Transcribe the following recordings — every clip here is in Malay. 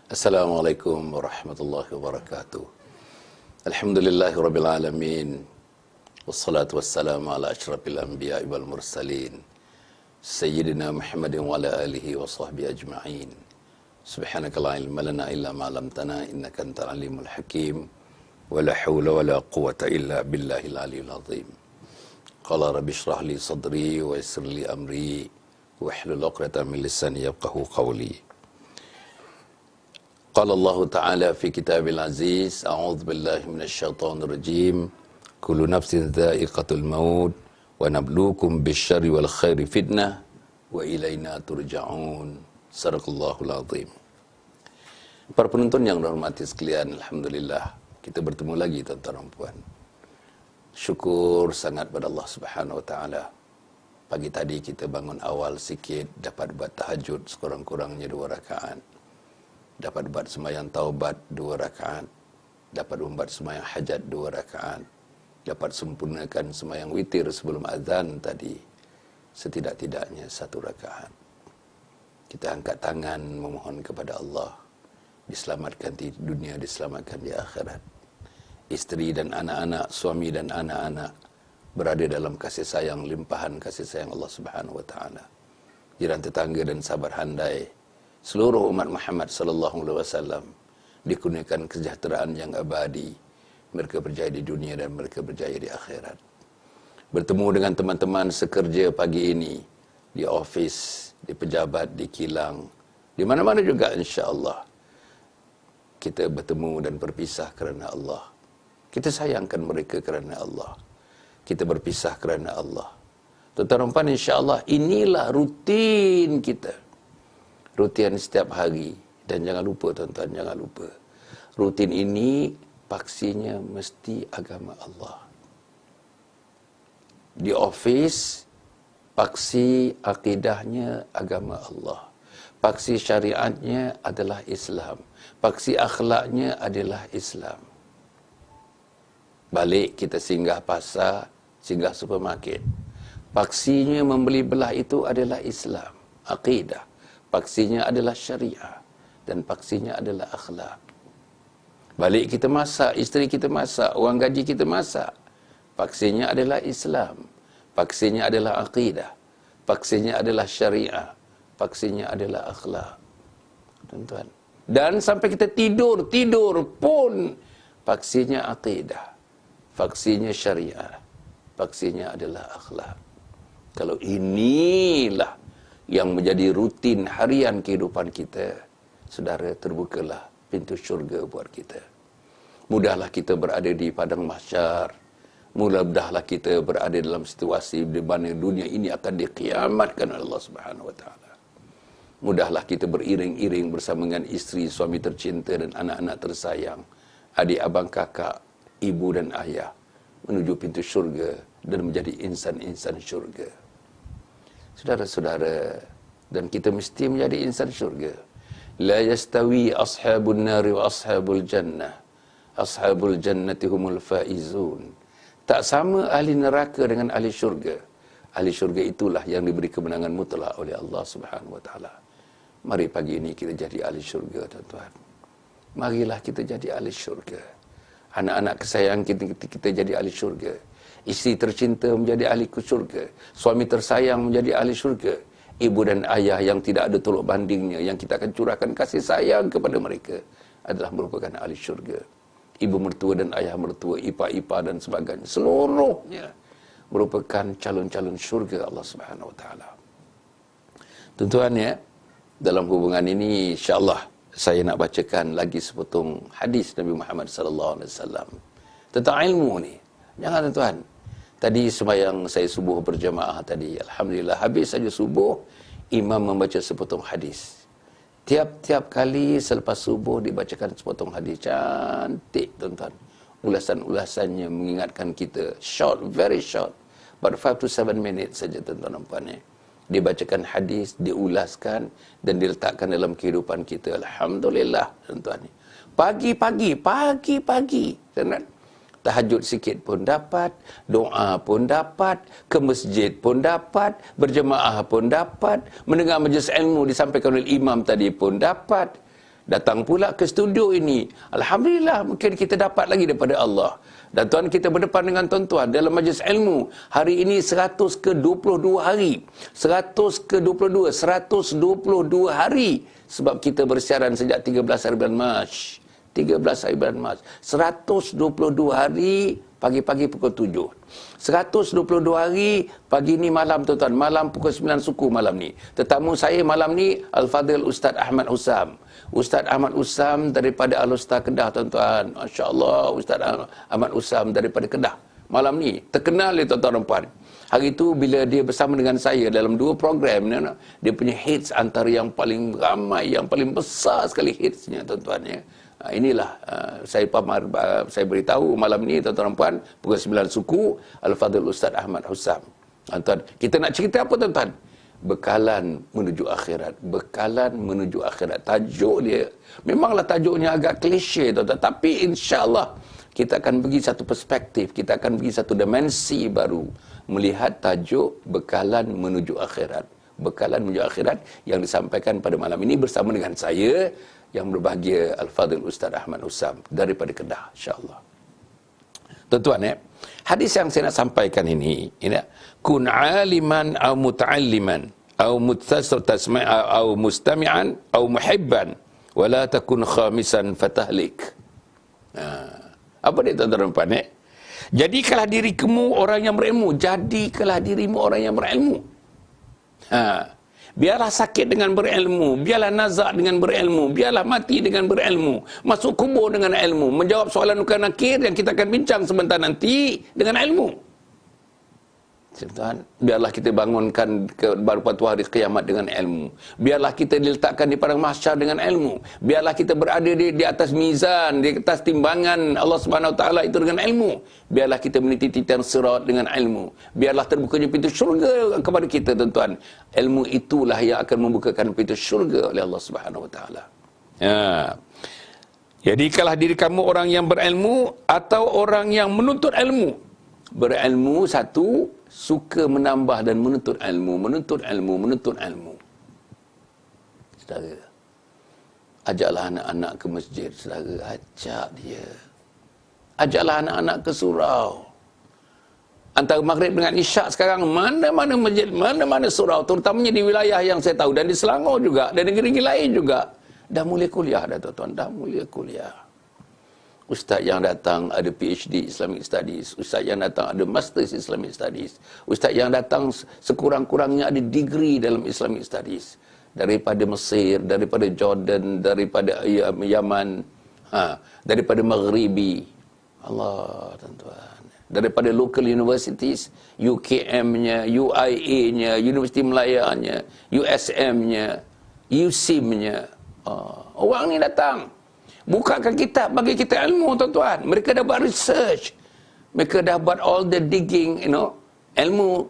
Assalamualaikum warahmatullahi wabarakatuh. Alhamdulillahirabbil alamin. Wassalatu wassalamu ala asyrafil anbiya'i wal mursalin. Sayyidina Muhammadin wa ala alihi wa sahbihi ajma'in. Subhanaka la ilma lana illa ma 'allamtana innaka antal alimul hakim. Wa la haula wa la quwwata illa billahil aliyyil azim. Qala rabbi shrah li sadri wa yassir li amri wahlul 'uqdatam min lisani yafqahu qawli. Qala Allah Ta'ala fi kitabil aziz, a'udzu billahi minasyaitonir rajim. Kullu nafsin dha'iqatul maut wa nabluukum bisyarri wal khairi fitnah wa ilaina turja'un. Shadaqallahul azim. Para penonton yang dihormati sekalian, alhamdulillah kita bertemu lagi tuan-tuan dan puan. Syukur sangat pada Allah Subhanahu wa taala. Pagi tadi kita bangun awal sikit, dapat buat tahajud sekurang-kurangnya 2 rakaat. Dapat buat sembahyang taubat 2 rakaat, dapat membuat sembahyang hajat 2 rakaat, dapat sempurnakan sembahyang witir sebelum azan tadi, setidak-tidaknya 1 rakaat. Kita angkat tangan memohon kepada Allah, diselamatkan di dunia, diselamatkan di akhirat. Isteri dan anak-anak, suami dan anak-anak berada dalam kasih sayang, limpahan kasih sayang Allah Subhanahu wa taala. Jiran tetangga dan sahabat handai, seluruh umat Muhammad sallallahu alaihi wasallam dikurniakan kesejahteraan yang abadi. Mereka berjaya di dunia dan mereka berjaya di akhirat. Bertemu dengan teman-teman sekerja pagi ini di ofis, di pejabat, di kilang, di mana-mana juga insya-Allah. Kita bertemu dan berpisah kerana Allah. Kita sayangkan mereka kerana Allah. Kita berpisah kerana Allah. Tuan-tuan insya-Allah inilah rutin kita. Rutin setiap hari. Dan jangan lupa tuan-tuan, jangan lupa. Rutin ini paksinya mesti agama Allah. Di ofis, paksi akidahnya agama Allah. Paksi syariatnya adalah Islam. Paksi akhlaknya adalah Islam. Balik kita singgah pasar, singgah supermarket. Paksinya membeli belah itu adalah Islam, akidah. Paksinya adalah syariah dan paksinya adalah akhlak. Balik kita masak, isteri kita masak, orang gaji kita masak. Paksinya adalah Islam. Paksinya adalah akidah. Paksinya adalah syariah. Paksinya adalah akhlak. Tuan-tuan. Dan sampai kita tidur pun paksinya akidah. Paksinya syariah. Paksinya adalah akhlak. Kalau inilah yang menjadi rutin harian kehidupan kita, saudara, terbukalah pintu syurga buat kita. Mudahlah kita berada di padang mahsyar. Mudahlah kita berada dalam situasi di mana dunia ini akan dikiamatkan oleh Allah Subhanahu wa taala. Mudahlah kita beriring-iring bersama dengan isteri, suami tercinta dan anak-anak tersayang, adik, abang, kakak, ibu dan ayah menuju pintu syurga dan menjadi insan-insan syurga. Saudara-saudara, dan kita mesti menjadi insan syurga. La yastawi ashabun nari wa ashabul jannah. Ashabul jannati humul faizun. Tak sama ahli neraka dengan ahli syurga. Ahli syurga itulah yang diberi kemenangan mutlak oleh Allah Subhanahu wa taala. Mari pagi ini kita jadi ahli syurga, tuan-tuan. Marilah kita jadi ahli syurga. Anak-anak kesayangan kita jadi ahli syurga. Isteri tercinta menjadi ahli syurga. Suami tersayang menjadi ahli syurga. Ibu dan ayah yang tidak ada tolok bandingnya, yang kita akan curahkan kasih sayang kepada mereka, adalah merupakan ahli syurga. Ibu mertua dan ayah mertua, ipar-ipar dan sebagainya, seluruhnya merupakan calon-calon syurga Allah Subhanahu wa taala. Tuan-tuan ya, dalam hubungan ini insya-Allah saya nak bacakan lagi sepotong hadis Nabi Muhammad sallallahu alaihi wasallam tentang ilmu ni. Jangan tuan-tuan. Tadi sembahyang saya subuh berjamaah tadi, alhamdulillah habis saja subuh, imam membaca sepotong hadis. Tiap-tiap kali selepas subuh dibacakan sepotong hadis, cantik tuan-tuan. Ulasan-ulasannya mengingatkan kita, short, very short, about 5 to 7 minutes saja tuan-tuan dan puan. Dibacakan hadis, diulaskan dan diletakkan dalam kehidupan kita. Alhamdulillah tuan-tuan. Pagi-pagi, tuan-tuan. Tahajud sikit pun dapat, doa pun dapat, ke masjid pun dapat, berjemaah pun dapat, mendengar majlis ilmu disampaikan oleh imam tadi pun dapat. Datang pula ke studio ini. Alhamdulillah, mungkin kita dapat lagi daripada Allah. Dan tuan kita berdepan dengan tuan-tuan dalam majlis ilmu. Hari ini 100 ke 22 hari. 100 ke 22, 122 hari. Sebab kita bersiaran sejak 13 hari bulan Mac. 13 hari bulan Mac. 122 hari pagi-pagi pukul 7. 122 hari pagi ni malam tuan-tuan. Malam pukul 9 suku malam ni. Tetamu saya malam ni Al-Fadhil Ustaz Ahmad Usam. Ustaz Ahmad Usam daripada Al-Ustaz Kedah tuan-tuan. Masya Allah, Ustaz Ahmad Usam daripada Kedah. Malam ni terkenal dia tuan-tuan dan puan. Hari tu bila dia bersama dengan saya dalam 2 program, dia punya hits antara yang paling ramai, yang paling besar sekali hitsnya tuan-tuan ya. Inilah saya beritahu malam ni tuan-tuan dan puan pukul 9 suku Al-Fadhil Ustaz Ahmad Usam. Tuan-tuan, kita nak cerita apa tuan-tuan? Bekalan menuju akhirat. Bekalan menuju akhirat. Tajuk dia, memanglah tajuknya agak klise tuan-tuan, tapi insya-Allah kita akan bagi satu perspektif, kita akan bagi satu dimensi baru melihat tajuk bekalan menuju akhirat. Bekalan menuju akhirat yang disampaikan pada malam ini bersama dengan saya yang berbahagia Al-Fadhil Ustaz Ahmad Usam daripada Kedah, insya-Allah. Tuan-tuan hadis yang saya nak sampaikan ini kun aliman aw muta'alliman aw aw mustami'an aw muhibban wa la takun khamisan fatahlik. Apa dia tuan-tuan dan puan Jadikanlah dirimu orang yang berilmu. Jadikanlah dirimu orang yang berilmu. Biarlah sakit dengan berilmu. Biarlah nazak dengan berilmu. Biarlah mati dengan berilmu. Masuk kubur dengan ilmu. Menjawab soalan nukan nakir yang kita akan bincang sebentar nanti dengan ilmu. Tuan, biarlah kita bangunkan pada hari kiamat dengan ilmu. Biarlah kita diletakkan di padang mahsyar dengan ilmu. Biarlah kita berada di atas mizan, di atas timbangan Allah Subhanahu Wa Taala itu dengan ilmu. Biarlah kita meniti titian sirat dengan ilmu. Biarlah terbukanya pintu syurga kepada kita tuan-tuan. Ilmu itulah yang akan membukakan pintu syurga oleh Allah Subhanahu Wa Taala. Jadikanlah diri kamu orang yang berilmu atau orang yang menuntut ilmu. Berilmu satu, suka menambah dan menuntut ilmu, menuntut ilmu, menuntut ilmu. Saudara, ajaklah anak-anak ke masjid, saudara, ajak dia. Ajaklah anak-anak ke surau. Antara maghrib dengan isyak sekarang, mana-mana masjid, mana-mana surau, terutamanya di wilayah yang saya tahu, dan di Selangor juga, dan negeri-negeri lain juga, dah mula kuliah dah tuan-tuan, dah mula kuliah. Ustaz yang datang ada PhD Islamic Studies, ustaz yang datang ada Masters Islamic Studies, ustaz yang datang sekurang-kurangnya ada degree dalam Islamic Studies daripada Mesir, daripada Jordan, daripada Yaman, daripada Maghribi. Allah tuan-tuan, daripada local universities, UKM-nya, UIA-nya, Universiti Melaya-nya, USM-nya, USIM-nya. Orang ni datang bukakan kitab, bagi kita ilmu tuan-tuan. Mereka dah buat research. Mereka dah buat all the digging, ilmu,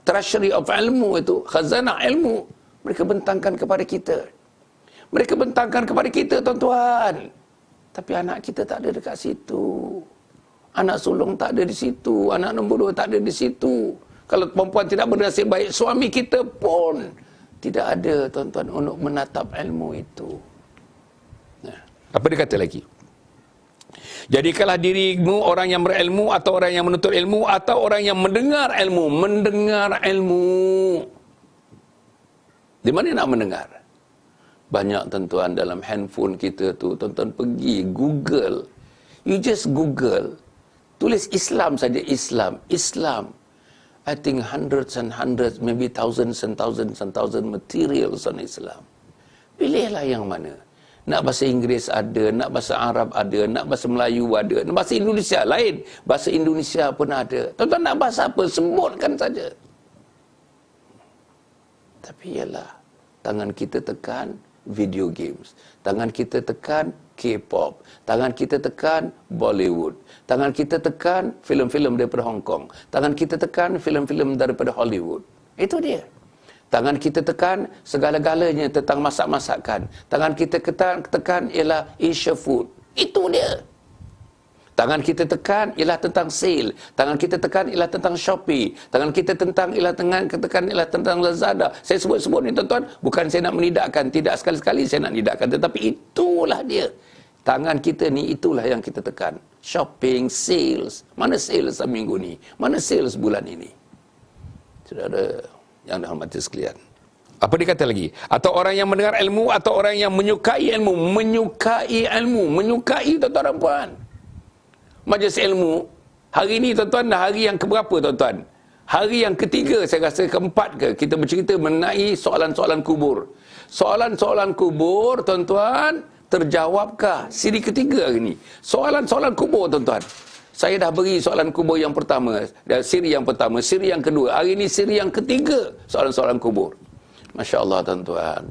treasury of ilmu itu, khazanah ilmu. Mereka bentangkan kepada kita. Mereka bentangkan kepada kita tuan-tuan. Tapi anak kita tak ada dekat situ. Anak sulung tak ada di situ. Anak nombor 2 tak ada di situ. Kalau perempuan tidak bernasib baik, suami kita pun tidak ada tuan-tuan untuk menatap ilmu itu. Apa dia kata lagi? Jadikanlah dirimu orang yang berilmu atau orang yang menuntut ilmu atau orang yang mendengar ilmu. Mendengar ilmu. Di mana nak mendengar? Banyak tuan-tuan dalam handphone kita tu, tuan-tuan pergi Google. You just Google. Tulis Islam saja, Islam. I think hundreds and hundreds, maybe thousands and thousands and thousands materials on Islam. Pilihlah yang mana. Nak bahasa Inggeris ada, nak bahasa Arab ada, nak bahasa Melayu ada, nak bahasa Indonesia lain. Bahasa Indonesia pun ada. Tuan-tuan nak bahasa apa? Sebutkan saja. Tapi ialah, tangan kita tekan video games. Tangan kita tekan K-pop. Tangan kita tekan Bollywood. Tangan kita tekan filem-filem daripada Hong Kong. Tangan kita tekan filem-filem daripada Hollywood. Itu dia. Tangan kita tekan segala-galanya tentang masak-masakan. Tangan kita tekan ialah Asia food. Itu dia. Tangan kita tekan ialah tentang sale. Tangan kita tekan ialah tentang Shopee. Tangan kita tekan ialah tentang Lazada. Saya sebut-sebut ni tuan-tuan, bukan saya nak menidakkan. Tidak sekali-sekali saya nak menidakkan. Tetapi itulah dia. Tangan kita ni, itulah yang kita tekan. Shopping, sales. Mana sales seminggu ni? Mana sales bulan ini? Saudara yang dihormati sekalian. Apa dia kata lagi? Atau orang yang mendengar ilmu, atau orang yang menyukai ilmu. Menyukai ilmu. Menyukai tuan-tuan dan puan. Majlis ilmu, hari ni tuan-tuan, dah hari yang keberapa tuan-tuan? Hari yang ketiga, saya rasa keempat ke, kita bercerita mengenai soalan-soalan kubur. Soalan-soalan kubur, tuan-tuan, terjawabkah? Siri ketiga hari ni. Soalan-soalan kubur, tuan-tuan. Saya dah beri soalan kubur yang pertama, siri yang pertama, siri yang kedua. Hari ni siri yang ketiga, soalan-soalan kubur. Masya Allah tuan-tuan.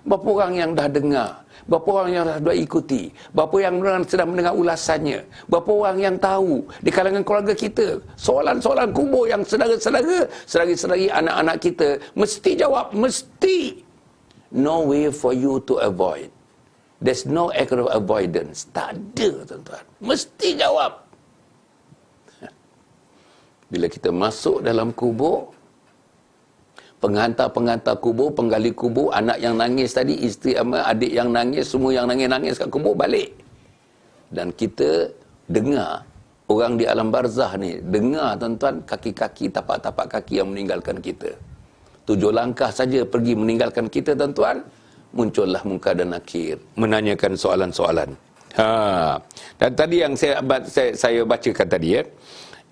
Berapa orang yang dah dengar? Berapa orang yang dah ikuti? Berapa yang sedang mendengar ulasannya? Berapa orang yang tahu di kalangan keluarga kita? Soalan-soalan kubur yang saudara-saudara, saudari-saudari anak-anak kita mesti jawab, mesti. No way for you to avoid. There's no act of avoidance. Tak ada tuan-tuan. Mesti jawab. Bila kita masuk dalam kubur, penghantar-penghantar kubur, penggali kubur, anak yang nangis tadi, isteri sama adik yang nangis, semua yang nangis-nangis kat kubur balik. Dan kita dengar orang di alam barzah ni, dengar tuan-tuan kaki-kaki, tapak-tapak kaki yang meninggalkan kita. 7 langkah saja pergi meninggalkan kita tuan-tuan, muncullah Munkar dan Nakir menanyakan soalan-soalan. Dan tadi yang saya bacakan tadi,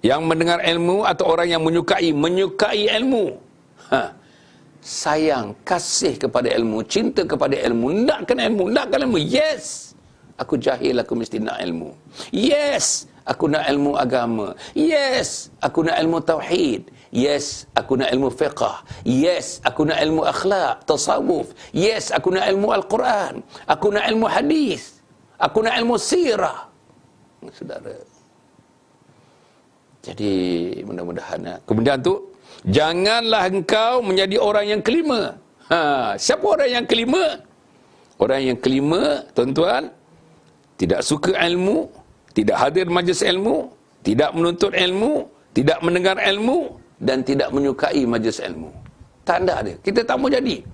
yang mendengar ilmu atau orang yang menyukai ilmu. Sayang, kasih kepada ilmu, cinta kepada ilmu, nakkan ilmu. Yes, aku jahil, aku mesti nak ilmu. Yes, aku nak ilmu agama. Yes, aku nak ilmu tauhid. Yes, aku nak ilmu fiqh. Yes, aku nak ilmu akhlak, tasawuf. Yes, aku nak ilmu Al-Quran. Aku nak ilmu hadis. Aku nak ilmu sirah. Saudara. Jadi, mudah-mudahan. Kemudian tu, janganlah engkau menjadi orang yang kelima. Siapa orang yang kelima? Orang yang kelima, tuan-tuan, tidak suka ilmu, tidak hadir majlis ilmu, tidak menuntut ilmu, tidak mendengar ilmu, dan tidak menyukai majlis ilmu. Tanda dia. Kita tak mau jadi.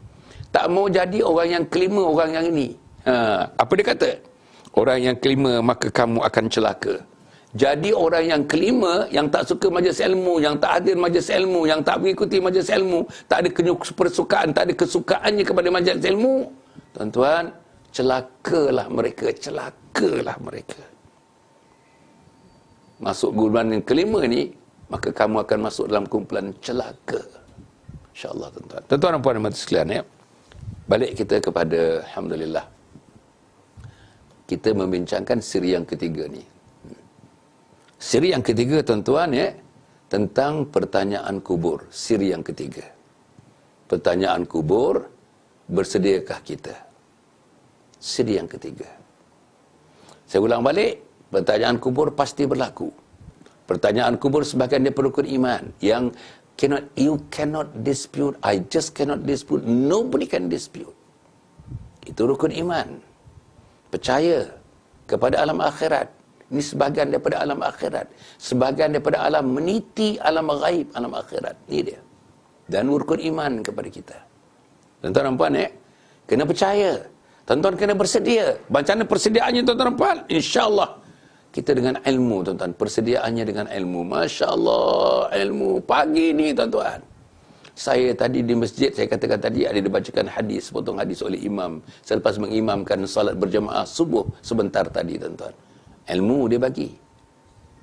Tak mau jadi orang yang kelima, orang yang ini. Apa dia kata? Orang yang kelima, maka kamu akan celaka. Jadi orang yang kelima, yang tak suka majlis ilmu, yang tak hadir majlis ilmu, yang tak mengikuti majlis ilmu, tak ada persukaan, tak ada kesukaannya kepada majlis ilmu, tuan-tuan, celakalah mereka. Masuk golongan yang kelima ni, maka kamu akan masuk dalam kumpulan celaka. InsyaAllah tuan-tuan. Tuan-tuan dan puan dan mati sekalian, ya. Balik kita kepada, alhamdulillah, kita membincangkan siri yang ketiga ni. Siri yang ketiga tuan-tuan, ya, tentang pertanyaan kubur. Siri yang ketiga. Pertanyaan kubur, bersediakah kita? Siri yang ketiga. Saya ulang balik, pertanyaan kubur pasti berlaku. Pertanyaan kubur sebahagian daripada rukun iman yang you cannot dispute, I just cannot dispute, nobody can dispute. Itu rukun iman. Percaya kepada alam akhirat. Ini sebahagian daripada alam akhirat. Sebahagian daripada alam meniti alam ghaib, alam akhirat. Ini dia. Dan rukun iman kepada kita. Tuan-tuan dan puan, kena percaya. Tuan-tuan kena bersedia. Macam mana persediaannya tuan-tuan dan puan? InsyaAllah. Kita dengan ilmu, tuan-tuan. Persediaannya dengan ilmu. Masya Allah, ilmu. Pagi ni, tuan-tuan. Saya tadi di masjid, saya katakan tadi, ada dibacakan hadis, potong hadis oleh imam. Selepas mengimamkan salat berjamaah subuh sebentar tadi, tuan-tuan. Ilmu dia bagi.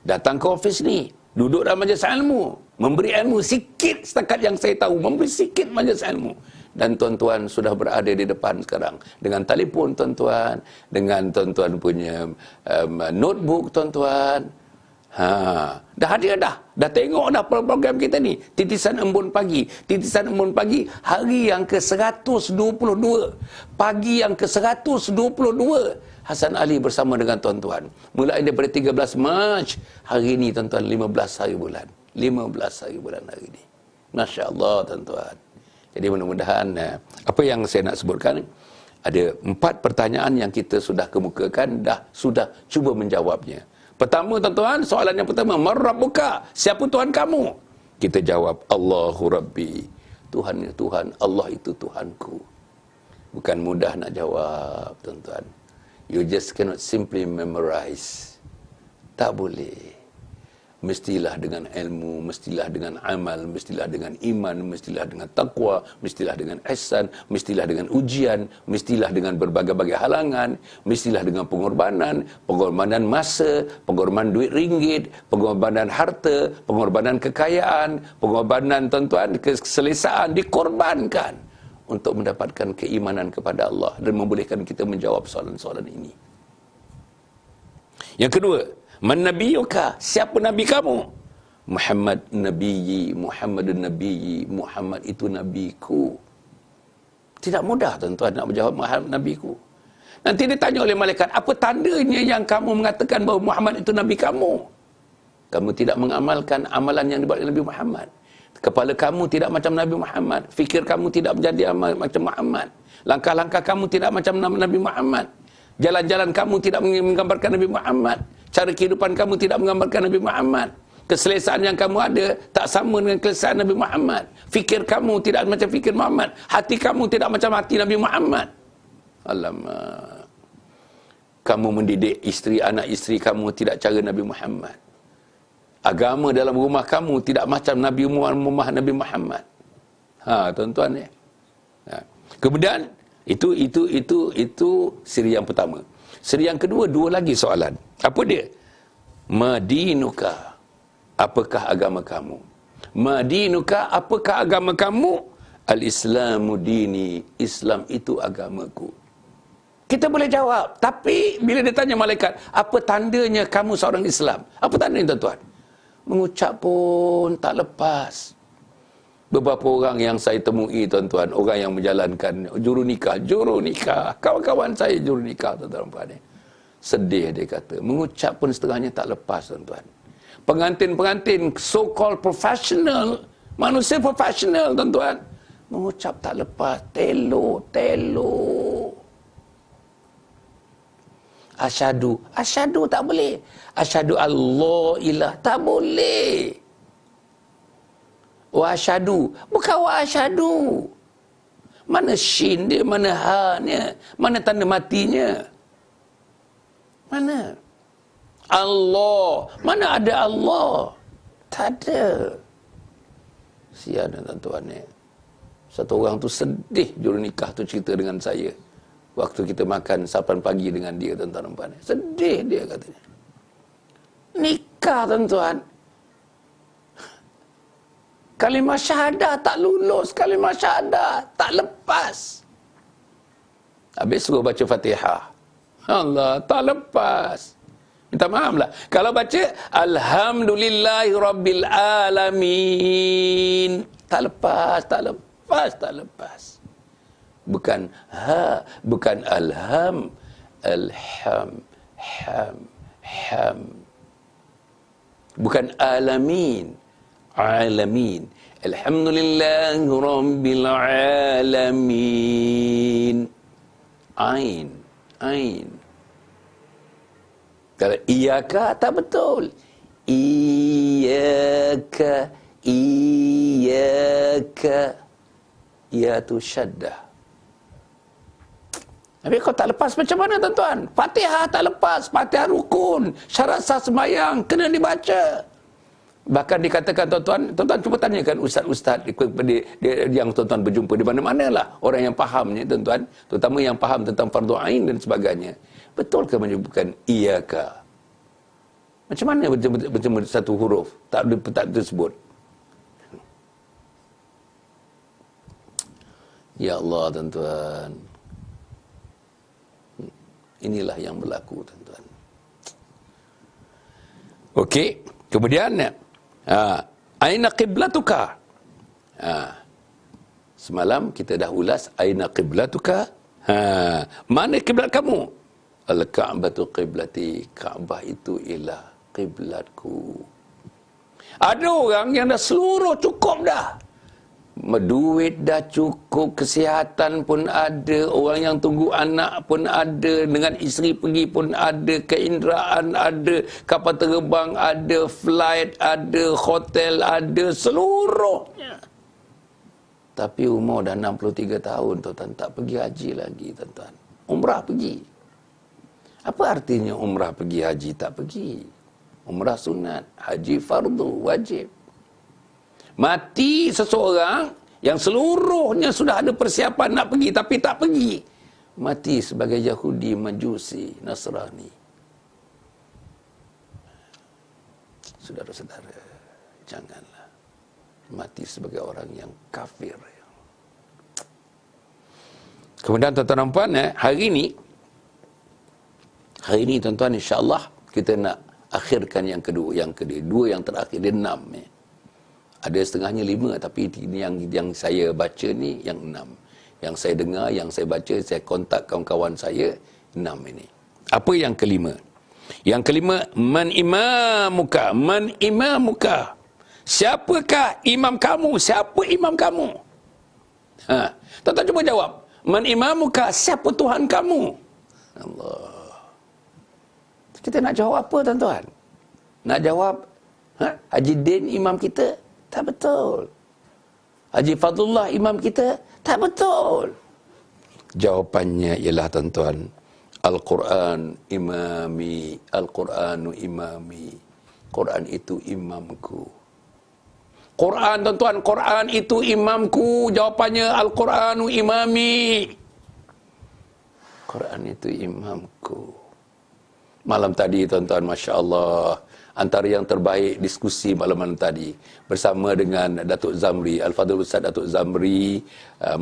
Datang ke ofis ni, duduk dalam majlis ilmu, memberi ilmu sikit setakat yang saya tahu, memberi sikit majlis ilmu. Dan tuan-tuan sudah berada di depan sekarang dengan telefon tuan-tuan, dengan tuan-tuan punya notebook tuan-tuan. Dah hadir dah tengok dah program kita ni, Titisan Embun Pagi. Titisan Embun Pagi hari yang ke-122, pagi yang ke-122. Hasan Ali bersama dengan tuan-tuan. Mulai daripada 13 Mac, hari ini tuan-tuan 15 hari bulan. 15 hari bulan hari ini. Masya Allah tuan-tuan. Jadi mudah-mudahan apa yang saya nak sebutkan, ada 4 pertanyaan yang kita sudah kemukakan, sudah cuba menjawabnya. Pertama tuan-tuan, soalan yang pertama, man rabbuka? Siapa Tuhan kamu? Kita jawab, Allahu Rabbi. Tuhan, Allah itu Tuhanku. Bukan mudah nak jawab, tuan-tuan. You just cannot simply memorize. Tak boleh. Mestilah dengan ilmu, mestilah dengan amal, mestilah dengan iman, mestilah dengan taqwa, mestilah dengan ihsan, mestilah dengan ujian, mestilah dengan berbagai-bagai halangan, mestilah dengan pengorbanan masa, pengorbanan duit ringgit, pengorbanan harta, pengorbanan kekayaan, pengorbanan tuan-tuan, keselesaan dikorbankan untuk mendapatkan keimanan kepada Allah dan membolehkan kita menjawab soalan-soalan ini. Yang kedua, man nabiyuka? Siapa nabi kamu? Muhammad nabiyyi, Muhammadun nabiyyi, Muhammad itu nabiku. Tidak mudah tuan-tuan nak menjawab Muhammad nabiku. Nanti ditanya oleh malaikat, apa tandanya yang kamu mengatakan bahawa Muhammad itu nabi kamu? Kamu tidak mengamalkan amalan yang dibuat oleh Nabi Muhammad. Kepala kamu tidak macam Nabi Muhammad. Fikir kamu tidak menjadi macam Muhammad. Langkah-langkah kamu tidak macam Nabi Muhammad. Jalan-jalan kamu tidak menggambarkan Nabi Muhammad. Cara kehidupan kamu tidak menggambarkan Nabi Muhammad. Keselesaan yang kamu ada tak sama dengan keselesaan Nabi Muhammad. Fikir kamu tidak macam fikir Muhammad. Hati kamu tidak macam hati Nabi Muhammad. Alamak. Kamu mendidik isteri, anak isteri kamu tidak cara Nabi Muhammad. Agama dalam rumah kamu tidak macam rumah Nabi Muhammad. Tuan-tuan ya. Kemudian itu siri yang pertama. Siri yang kedua, dua lagi soalan. Apa dia? Madinuka? Apakah agama kamu? Madinuka? Apakah agama kamu? Al-Islamu dini. Islam itu agamaku. Kita boleh jawab. Tapi bila dia tanya malaikat, apa tandanya kamu seorang Islam? Apa tandanya tuan-tuan? Mengucap pun tak lepas. Beberapa orang yang saya temui tuan-tuan, orang yang menjalankan juru nikah, kawan-kawan saya juru nikah tuan-tuan, sedih dia kata, mengucap pun setengahnya tak lepas tuan-tuan. Pengantin-pengantin so called professional, manusia profesional tuan-tuan, mengucap tak lepas, telo. Asyhadu tak boleh. Asyhadu Allah ilah tak boleh. Wa asyhadu, bukan wa asyhadu. Mana shin dia, mana ha-nya, mana tanda matinya? Mana? Allah, mana ada Allah? Tak ada. Sian tuan-tuan ni. Satu orang tu sedih, juru nikah tu cerita dengan saya. Waktu kita makan sarapan pagi dengan dia, tuan-tuan. Sedih dia katanya. Nikah tuan-tuan. Kalimah syahadah tak lulus, kalimah syahadah tak lepas. Habis suruh baca Fatihah. Allah, tak lepas. Minta maaf lah. Kalau baca Alhamdulillahi Rabbil Alamin. Tak lepas. Bukan ha, bukan alham. Alham. Ham. Bukan alamin. Alamin. Alhamdulillahi Rabbil Alamin. Ain. Kalau iyaka tak betul. Iyaka. Ia tu syaddah. Tapi kau tak lepas macam mana tuan-tuan? Fatihah tak lepas. Fatihah rukun. Syarat sah sembahyang kena dibaca. Bahkan dikatakan tuan-tuan cuba tanyakan ustaz-ustaz yang tuan-tuan berjumpa di mana-mana lah. Orang yang fahamnya tuan-tuan. Terutama yang faham tentang fardu ain dan sebagainya. Betulkah menyebutkan iyaka? Macam mana macam satu huruf tak tersebut? Ya Allah tuan-tuan. Inilah yang berlaku tuan-tuan. Okey, kemudian aina qiblatuka? Semalam kita dah ulas aina qiblatuka? Mana kiblat kamu? Al-Ka'batu qiblati. Kaabah itu ialah kiblatku. Ada orang yang dah seluruh cukup dah. Duit dah cukup, kesihatan pun ada, orang yang tunggu anak pun ada, dengan isteri pergi pun ada, keinderaan ada, kapal terbang ada, flight ada, hotel ada, seluruhnya. Tapi umur dah 63 tahun, tuan-tuan, tak pergi haji lagi, tuan-tuan. Umrah pergi. Apa artinya umrah pergi, haji tak pergi? Umrah sunat, haji fardu, wajib. Mati seseorang yang seluruhnya sudah ada persiapan nak pergi tapi tak pergi. Mati sebagai Yahudi, Majusi, Nasrani. Saudara-saudara, janganlah mati sebagai orang yang kafir. Kemudian tuan-tuan dan puan, hari ini tuan-tuan, insya-Allah kita nak akhirkan yang kedua, dua yang terakhir, dia 6. Ada setengahnya 5, tapi ini yang saya baca ni yang 6. Yang saya dengar, yang saya baca, saya kontak kawan-kawan saya, 6 ini. Apa yang kelima? Yang kelima, man imamuka. Siapakah imam kamu? Siapa imam kamu? Tuan-tuan cuba jawab. Man imamuka, siapa Tuhan kamu? Allah. Kita nak jawab apa, tuan-tuan? Nak jawab, Haji Din imam kita? Tak betul. Haji Fadlullah imam kita? Tak betul. Jawapannya ialah, tuan-tuan, Al-Quran imami, Al-Quranu imami. Quran itu imamku. Quran, tuan-tuan, Quran itu imamku. Jawapannya Al-Quranu imami. Quran itu imamku. Malam tadi, tuan-tuan, Masya Allah, antara yang terbaik diskusi malam tadi bersama dengan Datuk Zamri, Al-Fadhil Ustaz Datuk Zamri,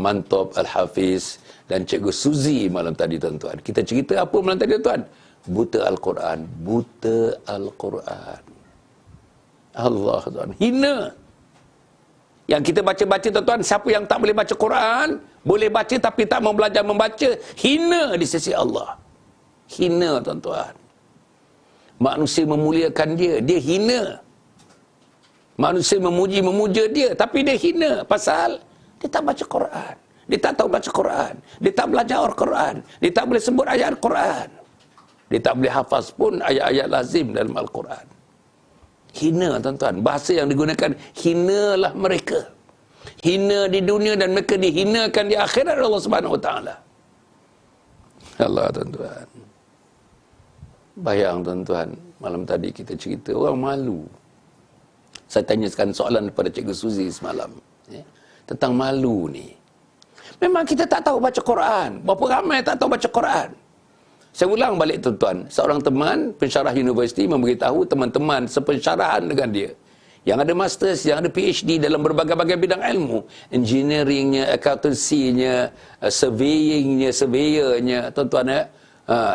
Mantop Al-Hafiz dan Cikgu Suzi malam tadi, tuan-tuan. Kita cerita apa malam tadi, tuan-tuan? Buta Al-Quran. Buta Al-Quran. Allah, tuan. Hina. Yang kita baca-baca, tuan-tuan, siapa yang tak boleh baca Quran, boleh baca tapi tak mau belajar membaca, hina di sisi Allah. Hina, tuan-tuan. Manusia memuliakan dia, dia hina. Manusia memuja dia, tapi dia hina. Pasal dia tak baca Quran. Dia tak tahu baca Quran. Dia tak belajar Al-Quran. Dia tak boleh sebut ayat Al-Quran. Dia tak boleh hafaz pun ayat-ayat lazim dalam Al-Quran. Hina, tuan-tuan. Bahasa yang digunakan, hinalah mereka. Hina di dunia dan mereka dihinakan di akhirat Allah Subhanahu Wa Taala. Allah, tuan-tuan. Bayang, tuan-tuan, malam tadi kita cerita, orang malu. Saya tanyakan soalan kepada Cikgu Suzi semalam, tentang malu ni. Memang kita tak tahu baca Quran. Berapa ramai tak tahu baca Quran? Saya ulang balik, tuan-tuan. Seorang teman pensyarah universiti memberitahu teman-teman sepensyarahan dengan dia, yang ada masters, yang ada PhD dalam berbagai-bagai bidang ilmu, engineeringnya, accountancy-nya, surveyingnya, tuan-tuan,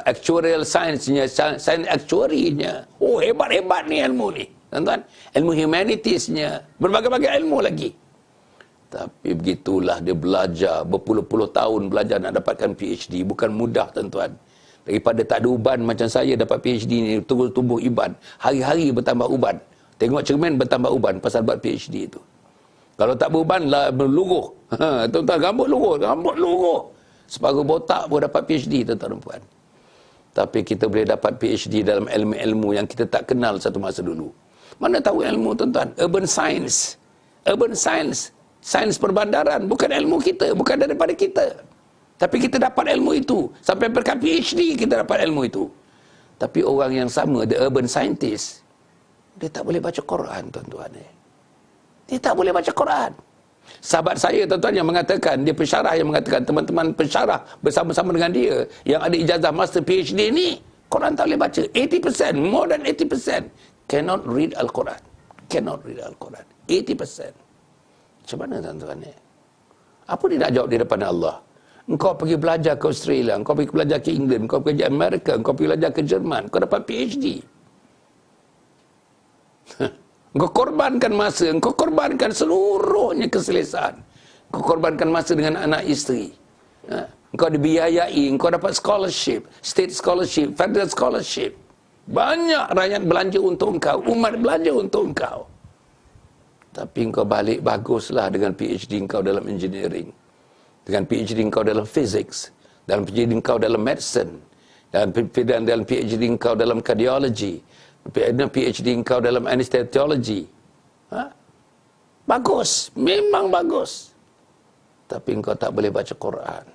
actuarial science-nya, science actuary-nya. Oh, hebat-hebat ni ilmu ni, tuan-tuan. Ilmu humanities-nya, berbagai-bagai ilmu lagi. Tapi begitulah dia belajar, berpuluh-puluh tahun belajar nak dapatkan PhD. Bukan mudah, tuan-tuan. Daripada tak ada uban macam saya dapat PhD ni, terus tumbuh uban. Hari-hari bertambah uban. Tengok cermin bertambah uban pasal buat PhD itu. Kalau tak beruban lah, berluruh. Tuan-tuan, rambut luruh. Separuh botak pun dapat PhD, tuan-tuan dan puan. Tapi kita boleh dapat PhD dalam ilmu-ilmu yang kita tak kenal satu masa dulu. Mana tahu ilmu, tuan-tuan? Urban science. Sains perbandaran. Bukan ilmu kita, bukan daripada kita. Tapi kita dapat ilmu itu. Sampai berkat PhD kita dapat ilmu itu. Tapi orang yang sama, the urban scientist, dia tak boleh baca Quran, tuan-tuan. Dia tak boleh baca Quran. Sahabat saya, tuan-tuan, yang mengatakan, dia pensyarah yang mengatakan, teman-teman pensyarah bersama-sama dengan dia, yang ada ijazah master PhD ni, Quran tak boleh baca. 80%, more than 80%, cannot read Al-Quran. 80%. Macam mana, tuan-tuan? Apa dia nak jawab di depan Allah? Engkau pergi belajar ke Australia, engkau pergi belajar ke England, engkau pergi ke Amerika, engkau pergi belajar ke Jerman, engkau dapat PhD. Engkau korbankan masa, engkau korbankan seluruhnya keselesaan. Engkau korbankan masa dengan anak isteri. Engkau dibiayai, engkau dapat scholarship, state scholarship, federal scholarship. Banyak rakyat belanja untuk engkau, umat belanja untuk engkau. Tapi engkau balik baguslah dengan PhD engkau dalam engineering, dengan PhD engkau dalam physics, dalam PhD engkau dalam medicine, dan dalam PhD engkau dalam cardiology, PhD engkau dalam anesthesiology. Bagus, memang bagus. Tapi engkau tak boleh baca Quran.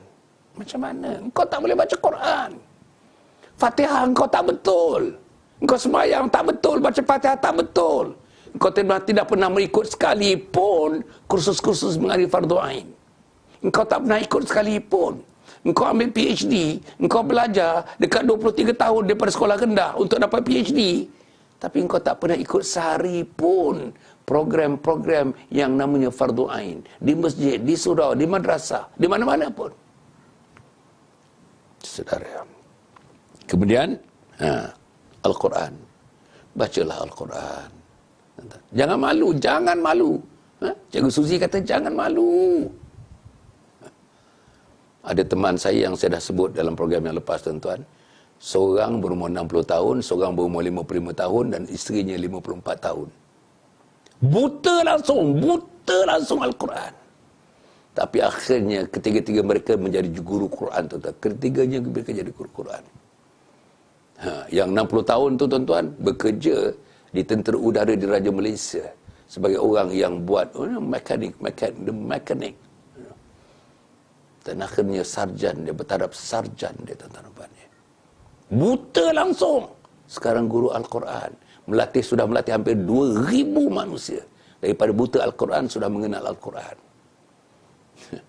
Macam mana? Engkau tak boleh baca Quran. Fatihah engkau tak betul. Engkau sembahyang tak betul, baca Fatihah tak betul. Engkau tidak pernah mengikut sekalipun kursus-kursus mengenai fardu ain. Engkau tak pernah ikut sekalipun. Engkau ambil PhD, engkau belajar dekat 23 tahun daripada sekolah rendah untuk dapat PhD. Tapi engkau tak pernah ikut sehari pun program-program yang namanya fardu ain. Di masjid, di surau, di madrasah, di mana-mana pun. Saudara. Kemudian, Al-Quran. Bacalah Al-Quran. Jangan malu, jangan malu. Cikgu Suzy kata, jangan malu. Ada teman saya yang saya dah sebut dalam program yang lepas, tuan-tuan. Seorang berumur 60 tahun, seorang berumur 55 tahun dan isterinya 54 tahun. Buta langsung Al-Quran. Tapi akhirnya ketiga-tiga mereka menjadi guru Quran, tuan-tuan. Ketiganya mereka jadi guru Quran. Yang 60 tahun tu, tuan-tuan, bekerja di Tentera Udara di Raja Malaysia sebagai orang yang buat mekanik. Dan akhirnya sarjan, dia bertaraf sarjan dia, tuan-tuan. Buta langsung. Sekarang guru Al-Quran. Sudah melatih hampir 2,000 manusia. Daripada buta Al-Quran, sudah mengenal Al-Quran.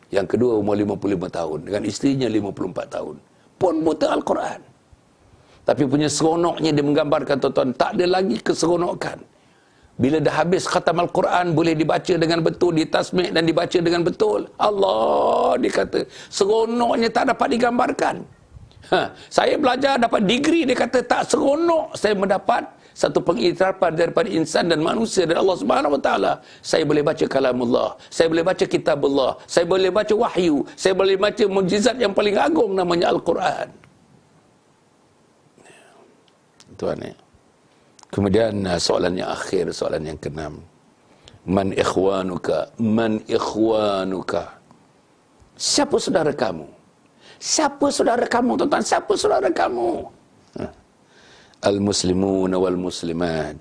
Yang kedua umur 55 tahun. Dengan isterinya 54 tahun. Pun buta Al-Quran. Tapi punya seronoknya dia menggambarkan, tuan-tuan, tak ada lagi keseronokan. Bila dah habis khatam Al-Quran, boleh dibaca dengan betul, ditasmik dan dibaca dengan betul. Allah, dia kata, seronoknya tak dapat digambarkan. Saya belajar dapat degree, dia kata tak seronok saya mendapat satu pengiktirafan daripada insan dan manusia dan Allah Subhanahu Wa Taala. Saya boleh baca kalamullah, saya boleh baca kitabullah, saya boleh baca wahyu, saya boleh baca mukjizat yang paling agung namanya Al-Quran. Tuan ya. Kemudian soalan yang akhir, soalan yang keenam. Man ikhwanuka? Man ikhwanuka? Siapa saudara kamu? Siapa saudara kamu, tuan-tuan? Siapa saudara kamu? Al-muslimun wal muslimat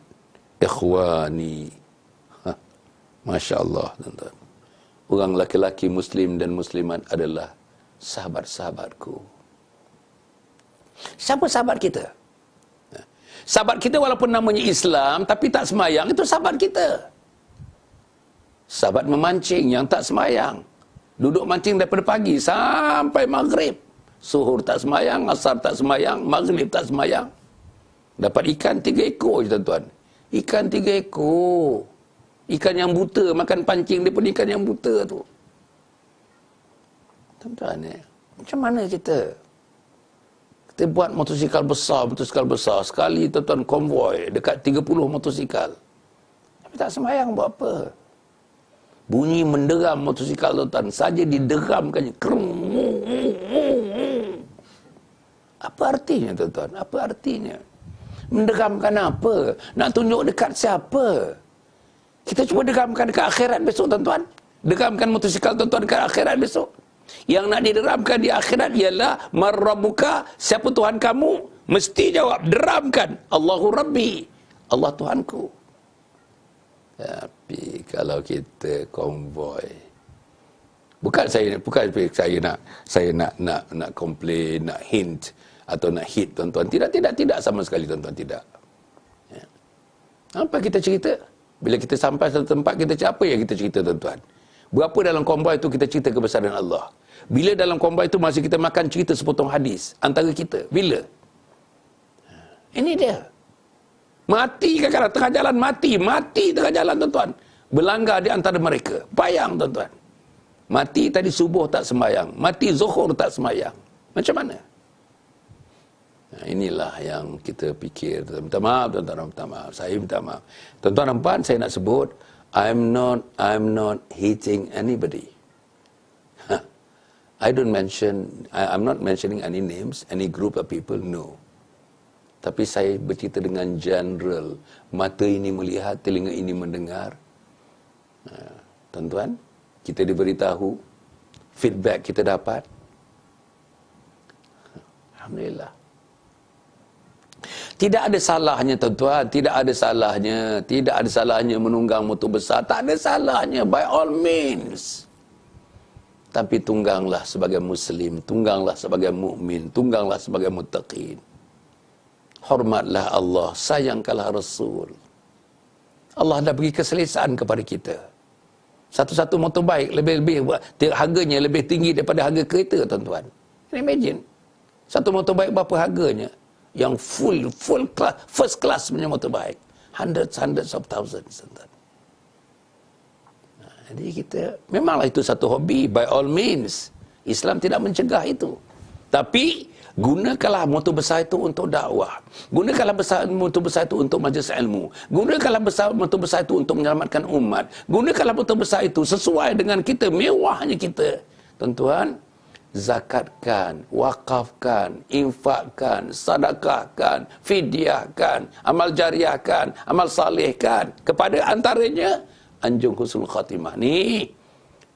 ikhwani. Masya Allah, tuan-tuan. Orang laki-laki muslim dan muslimat adalah sahabat-sahabatku. Siapa sahabat kita? Sahabat kita walaupun namanya Islam tapi tak semayang, itu sahabat kita. Sahabat memancing yang tak semayang, duduk mancing daripada pagi sampai maghrib. Suhur tak semayang, asar tak semayang, maghrib tak semayang. Dapat ikan 3 ekor je, tuan-tuan. Ikan 3 ekor. Ikan yang buta, makan pancing dia pun ikan yang buta tu. Tuan-tuan, macam mana kita? Kita buat motosikal besar. Sekali, tuan-tuan, konvoi dekat 30 motosikal. Tapi tak semayang buat apa? Bunyi menderam motosikal, tuan-tuan. Saja dideramkannya. Apa artinya, tuan-tuan? Apa artinya? Menderamkan apa? Nak tunjuk dekat siapa? Kita cuba deramkan dekat akhirat besok, tuan-tuan. Deramkan motosikal, tuan-tuan, dekat akhirat besok. Yang nak dideramkan di akhirat ialah marrabbuka, siapa Tuhan kamu? Mesti jawab, deramkan, Allahu Rabbi, Allah Tuhanku. Tapi kalau kita konvoi, bukan saya nak komplain, nak hint atau nak hit, tuan-tuan. Tidak sama sekali, tuan-tuan, tidak. Apa kita cerita? Bila kita sampai satu tempat, kita cerita apa yang kita cerita, tuan-tuan? Berapa dalam konvoi itu kita cerita kebesaran Allah? Bila dalam konvoi itu masih kita makan cerita sepotong hadis antara kita? Bila? Ini dia. Mati kadang-kadang tengah jalan, mati tengah jalan, tuan-tuan. Berlanggar di antara mereka. Bayang, tuan-tuan. Mati tadi subuh tak sembahyang, mati zuhur tak sembahyang. Macam mana? Inilah yang kita fikir. Minta maaf, tuan-tuan, minta maaf. Saya minta maaf. Tuan-tuan dan puan, saya nak sebut, I'm not hating anybody. I'm not mentioning any names, any group of people, no. Tapi saya bercerita dengan general. Mata ini melihat, telinga ini mendengar. Tuan-tuan, kita diberitahu, feedback kita dapat. Alhamdulillah. Tidak ada salahnya tuan-tuan, tidak ada salahnya menunggang motor besar, tak ada salahnya, by all means. Tapi tungganglah sebagai muslim, tungganglah sebagai mukmin, tungganglah sebagai muttaqin. Hormatlah Allah, sayangkanlah Rasul. Allah dah beri keselesaan kepada kita. Satu-satu motorbike harganya lebih tinggi daripada harga kereta, tuan-tuan. Imagine. Satu motorbike berapa harganya? Yang full class, first class punya motorbike. Hundreds of thousands, tuan-tuan. Jadi kita, memanglah itu satu hobi, by all means. Islam tidak mencegah itu. Tapi, gunakanlah motor besar itu untuk dakwah. Gunakanlah motor besar itu untuk majlis ilmu. Gunakanlah motor besar itu untuk menyelamatkan umat. Gunakanlah motor besar itu sesuai dengan kita, mewahnya kita. Tuan-tuan, zakatkan, wakafkan, infakkan, sedekahkan, fidyahkan, amal jariahkan, amal salihkan. Kepada antaranya, anjung husnul khatimah. Ni,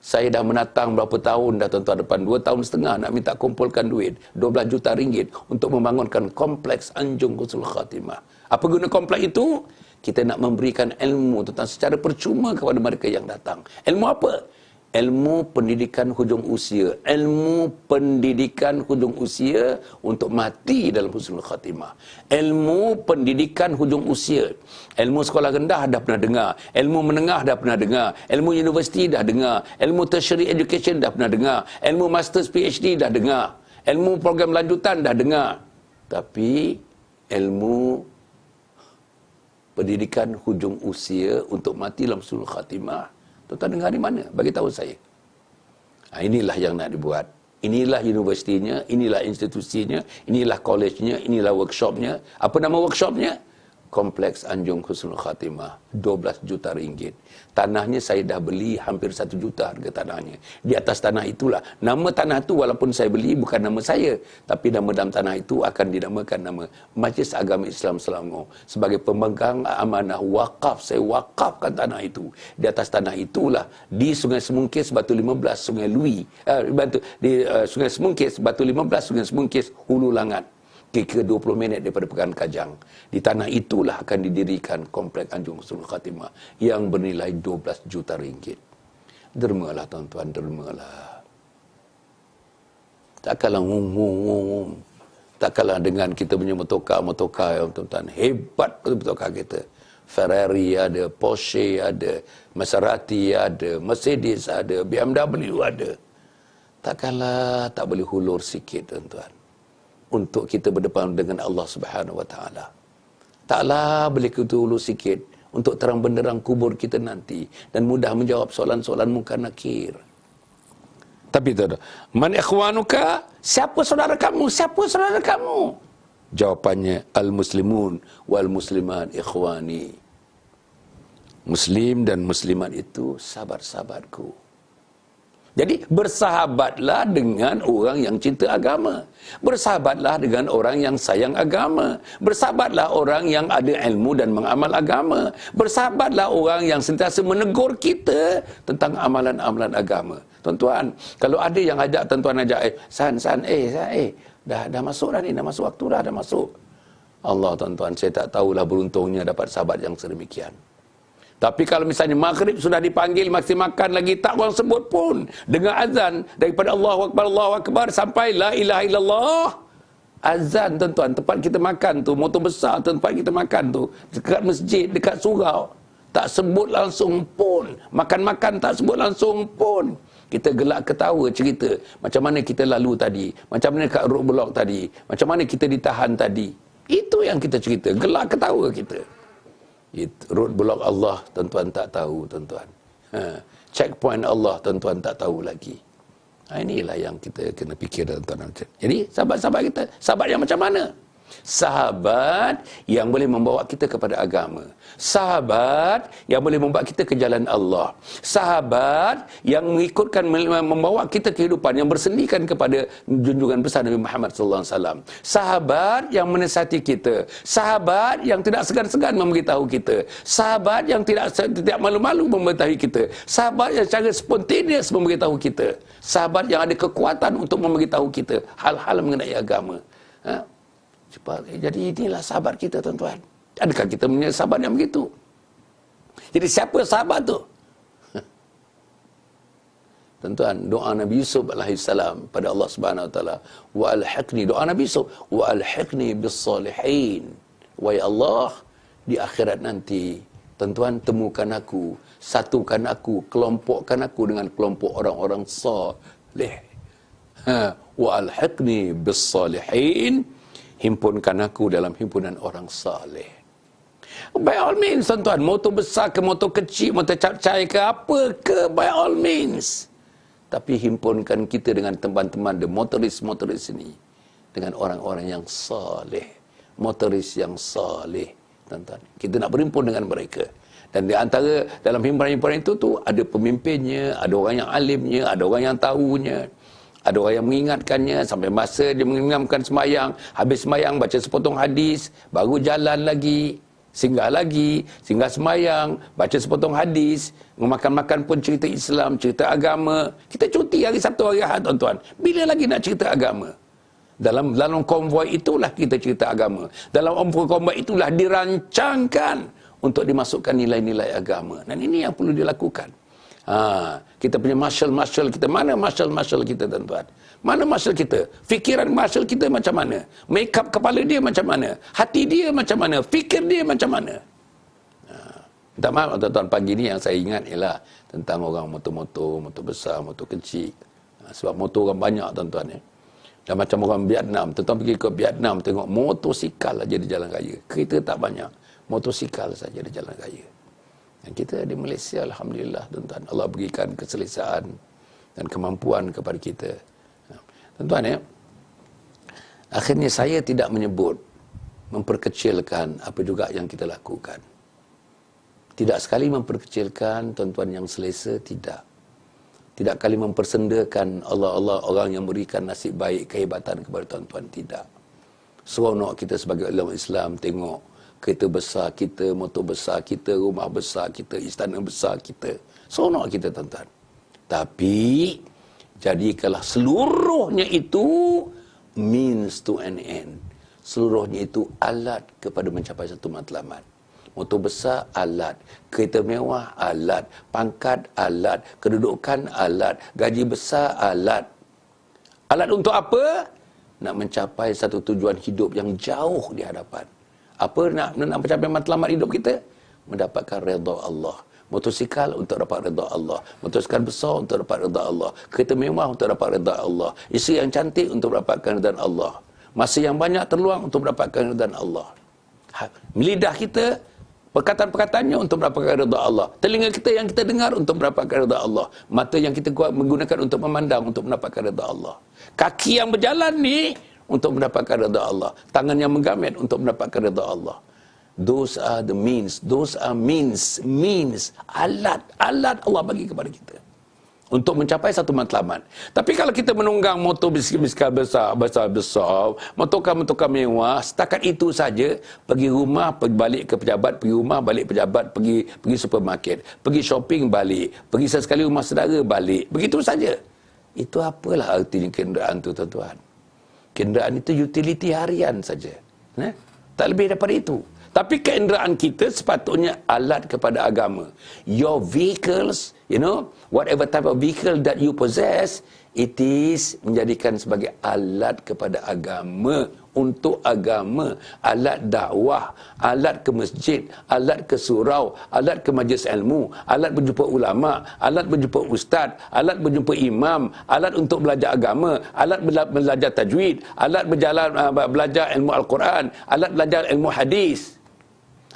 saya dah menatang berapa tahun dah tuan-tuan, depan 2 tahun setengah nak minta kumpulkan duit 12 juta ringgit untuk membangunkan kompleks Anjung Husnul Khatimah. Apa guna kompleks itu? Kita nak memberikan ilmu tentang secara percuma kepada mereka yang datang. Ilmu apa? Ilmu pendidikan hujung usia. Ilmu pendidikan hujung usia untuk mati dalam husnul khatimah. Ilmu pendidikan hujung usia. Ilmu sekolah rendah dah pernah dengar. Ilmu menengah dah pernah dengar. Ilmu universiti dah dengar. Ilmu tertiary education dah pernah dengar. Ilmu masters PhD dah dengar. Ilmu program lanjutan dah dengar. Tapi ilmu pendidikan hujung usia untuk mati dalam husnul khatimah, tuan-tuan dengar di mana? Bagi tahu saya. Inilah yang nak dibuat. Inilah universitinya, inilah institusinya, inilah college-nya, inilah workshopnya. Apa nama workshopnya? Kompleks Anjung Husnul Khatimah. 12 juta ringgit. Tanahnya saya dah beli hampir 1 juta harga tanahnya. Di atas tanah itulah. Nama tanah itu walaupun saya beli bukan nama saya. Tapi nama dalam tanah itu akan dinamakan nama Majlis Agama Islam Selangor. Sebagai pemegang amanah wakaf. Saya wakafkan tanah itu. Di atas tanah itulah. Di Sungai Semungkis, Batu 15, Sungai Lui. Sungai Semungkis, Batu 15, Sungai Semungkis, Hulu Langat. Kira 20 minit daripada Pekan Kajang. Di tanah itulah akan didirikan kompleks Anjung Husnul Khatimah yang bernilai 12 juta ringgit. Dermalah tuan-tuan, dermalah. Takkanlah takkanlah dengan kita punya motorkar yang tuan-tuan hebat motorkar kita. Ferrari ada, Porsche ada, Maserati ada, Mercedes ada, BMW ada. Takkanlah tak boleh hulur sikit tuan-tuan, untuk kita berdepan dengan Allah Subhanahu Wa Taala. Taklah boleh kita ulur sikit untuk terang benderang kubur kita nanti dan mudah menjawab soalan-soalan munkar nakir. Tapi tu, man ikhwanuka? Siapa saudara kamu? Siapa saudara kamu? Jawapannya, al-muslimun wal muslimat ikhwani. Muslim dan muslimat itu sahabat-sahabatku. Jadi bersahabatlah dengan orang yang cinta agama. Bersahabatlah dengan orang yang sayang agama. Bersahabatlah orang yang ada ilmu dan mengamal agama. Bersahabatlah orang yang sentiasa menegur kita tentang amalan-amalan agama. Tuan-tuan, kalau ada yang ajak tuan-tuan San, dah masuk dah ni, dah masuk waktu dah masuk. Allah tuan-tuan, saya tak tahulah beruntungnya dapat sahabat yang sedemikian. Tapi kalau misalnya maghrib sudah dipanggil, masih makan lagi, tak orang sebut pun. Dengar azan daripada Allahu Akbar sampai la ilaha illallah. Azan tuan-tuan, tempat kita makan tu, motor besar tempat kita makan tu, dekat masjid, dekat surau. Tak sebut langsung pun. Makan-makan tak sebut langsung pun. Kita gelak ketawa cerita. Macam mana kita lalu tadi. Macam mana kat roadblock tadi. Macam mana kita ditahan tadi. Itu yang kita cerita. Gelak ketawa kita. Roadblock Allah tuan-tuan tak tahu tuan-tuan. Checkpoint Allah tuan-tuan tak tahu lagi. Inilah yang kita kena fikir tuan-tuan. Jadi sahabat-sahabat kita, sahabat yang macam mana? Sahabat yang boleh membawa kita kepada agama. Sahabat yang boleh membawa kita ke jalan Allah. Sahabat yang mengikutkan, membawa kita kehidupan yang bersendikan kepada junjungan besar Nabi Muhammad sallallahu alaihi wasallam. Sahabat yang menasihati kita. Sahabat yang tidak segan-segan memberitahu kita. Sahabat yang tidak malu-malu memberitahu kita. Sahabat yang secara spontaneous memberitahu kita. Sahabat yang ada kekuatan untuk memberitahu kita hal-hal mengenai agama. Jadi inilah sahabat kita, tuan-tuan. Adakah kita punya sahabat yang begitu? Jadi siapa sahabat tu? Tuan-tuan, doa Nabi Yusuf alaihissalam pada Allah Subhanahu wa taala, wa alhiqni, doa Nabi Yusuf, wa alhiqni bis salihin. Wahai Allah, di akhirat nanti, tuan-tuan, temukan aku, satukan aku, kelompokkan aku dengan kelompok orang-orang saleh. Wa alhiqni bis salihin. Himpunkan aku dalam himpunan orang saleh. By all means, tuan-tuan, motor besar ke motor kecil, motor capcai ke apa ke, by all means. Tapi himpunkan kita dengan teman-teman the motoris ini dengan orang-orang yang saleh, motoris yang saleh, tuan-tuan. Kita nak berhimpun dengan mereka. Dan di antara dalam himpunan-himpunan itu tu ada pemimpinnya, ada orang yang alimnya, ada orang yang tahunya. Ada orang yang mengingatkannya sampai masa dia mengingatkan semayang. Habis semayang baca sepotong hadis, baru jalan lagi, singgah semayang, baca sepotong hadis, makan-makan pun cerita Islam, cerita agama. Kita cuti hari Sabtu, hari Ahad, tuan-tuan. Bila lagi nak cerita agama? Dalam konvoi itulah kita cerita agama. Dalam konvoi itulah dirancangkan untuk dimasukkan nilai-nilai agama. Dan ini yang perlu dilakukan. Kita punya marshal kita. Mana marshal kita, tuan-tuan? Mana marshal kita? Fikiran marshal kita macam mana? Make up kepala dia macam mana? Hati dia macam mana? Fikir dia macam mana? Minta maaf, tuan-tuan, pagi ni yang saya ingat ialah tentang orang motor besar, motor kecil. Sebab motor orang banyak, tuan-tuan. Dan macam orang Vietnam, tuan-tuan pergi ke Vietnam, tengok motosikal saja di jalan raya. Kereta tak banyak, motosikal saja di jalan raya. Dan kita di Malaysia, alhamdulillah, tuan-tuan, Allah berikan keselesaan dan kemampuan kepada kita. Tuan-tuan, akhirnya saya tidak menyebut memperkecilkan apa juga yang kita lakukan. Tidak sekali memperkecilkan tuan-tuan yang selesa, tidak. Tidak kali mempersendakan Allah orang yang memberikan nasib baik, kehebatan kepada tuan-tuan, tidak. Seronok kita sebagai ulama Islam tengok kereta besar kita, motor besar kita, rumah besar kita, istana besar kita. Seronok kita, tuan-tuan. Tapi, jadikanlah seluruhnya itu means to an end. Seluruhnya itu alat kepada mencapai satu matlamat. Motor besar, alat. Kereta mewah, alat. Pangkat, alat. Kedudukan, alat. Gaji besar, alat. Alat untuk apa? Nak mencapai satu tujuan hidup yang jauh di hadapan. Apa nak mencapai matlamat hidup kita? Mendapatkan redha Allah. Motosikal untuk dapat redha Allah. Motosikal besar untuk dapat redha Allah. Kereta mewah untuk dapat redha Allah. Isteri yang cantik untuk dapatkan redha Allah. Masa yang banyak terluang untuk mendapatkan redha Allah. Lidah kita, perkataan-perkataannya untuk mendapatkan redha Allah. Telinga kita yang kita dengar untuk mendapatkan redha Allah. Mata yang kita menggunakan untuk memandang untuk mendapatkan redha Allah. Kaki yang berjalan ni untuk mendapatkan redha Allah. Tangan yang menggamet untuk mendapatkan redha Allah. Those are the means. Those are means. Alat Allah bagi kepada kita untuk mencapai satu matlamat. Tapi kalau kita menunggang motor bisikal besar, motor mewah, setakat itu saja, pergi rumah, pergi balik ke pejabat, pergi rumah, balik pejabat, pergi supermarket, pergi shopping, balik, pergi sesekali rumah saudara, balik. Begitu saja. Itu apalah artinya kenderaan tu, tuan-tuan? Kenderaan itu utility harian saja. Tak lebih daripada itu. Tapi kenderaan kita sepatutnya alat kepada agama. Your vehicles, whatever type of vehicle that you possess, it is menjadikan sebagai alat kepada agama, untuk agama, alat dakwah, alat ke masjid, alat ke surau, alat ke majlis ilmu, alat berjumpa ulama, alat berjumpa ustaz, alat berjumpa imam, alat untuk belajar agama, alat belajar tajwid, alat belajar ilmu Al-Quran, alat belajar ilmu hadis.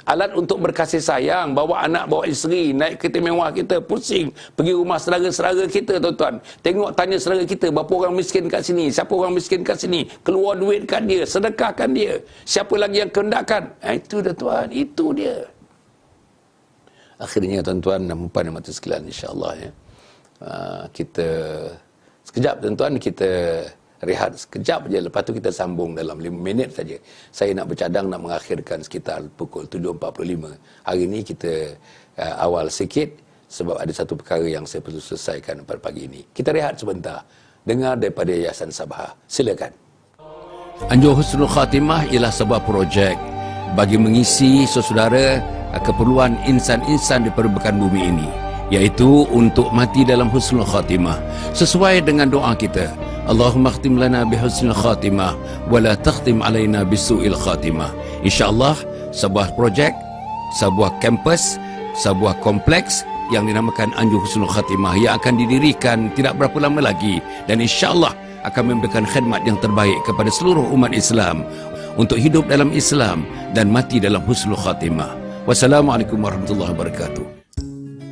Alat untuk berkasih sayang, bawa anak, bawa isteri, naik kereta mewah kita, pusing. Pergi rumah saudara-saudara kita, tuan-tuan. Tengok, tanya saudara kita, berapa orang miskin kat sini, siapa orang miskin kat sini. Keluar duit kat dia, sedekahkan dia. Siapa lagi yang kehendakkan. Itu tuan-tuan, itu dia. Akhirnya tuan-tuan dan puan yang mati sekalian, insya-Allah ya. Kita sekejap tuan-tuan, kita rehat sekejap je, lepas tu kita sambung dalam 5 minit saja. Saya nak bercadang nak mengakhirkan sekitar pukul 7.45. Hari ini kita awal sikit sebab ada satu perkara yang saya perlu selesaikan pada pagi ini. Kita rehat sebentar. Dengar daripada Yayasan Sabah. Silakan. Anjur Husnul Khatimah ialah sebuah projek bagi mengisi saudara keperluan insan-insan di permukaan bumi ini, iaitu untuk mati dalam husnul khatimah sesuai dengan doa kita. Allahumma khtim lana bihusnul khatimah wa la takhtim alaina bisu'il khatimah. InsyaAllah sebuah projek, sebuah kampus, sebuah kompleks yang dinamakan Anjur Husnul Khatimah yang akan didirikan tidak berapa lama lagi, dan insyaAllah akan memberikan khidmat yang terbaik kepada seluruh umat Islam untuk hidup dalam Islam dan mati dalam husnul khatimah. Wassalamualaikum warahmatullahi wabarakatuh.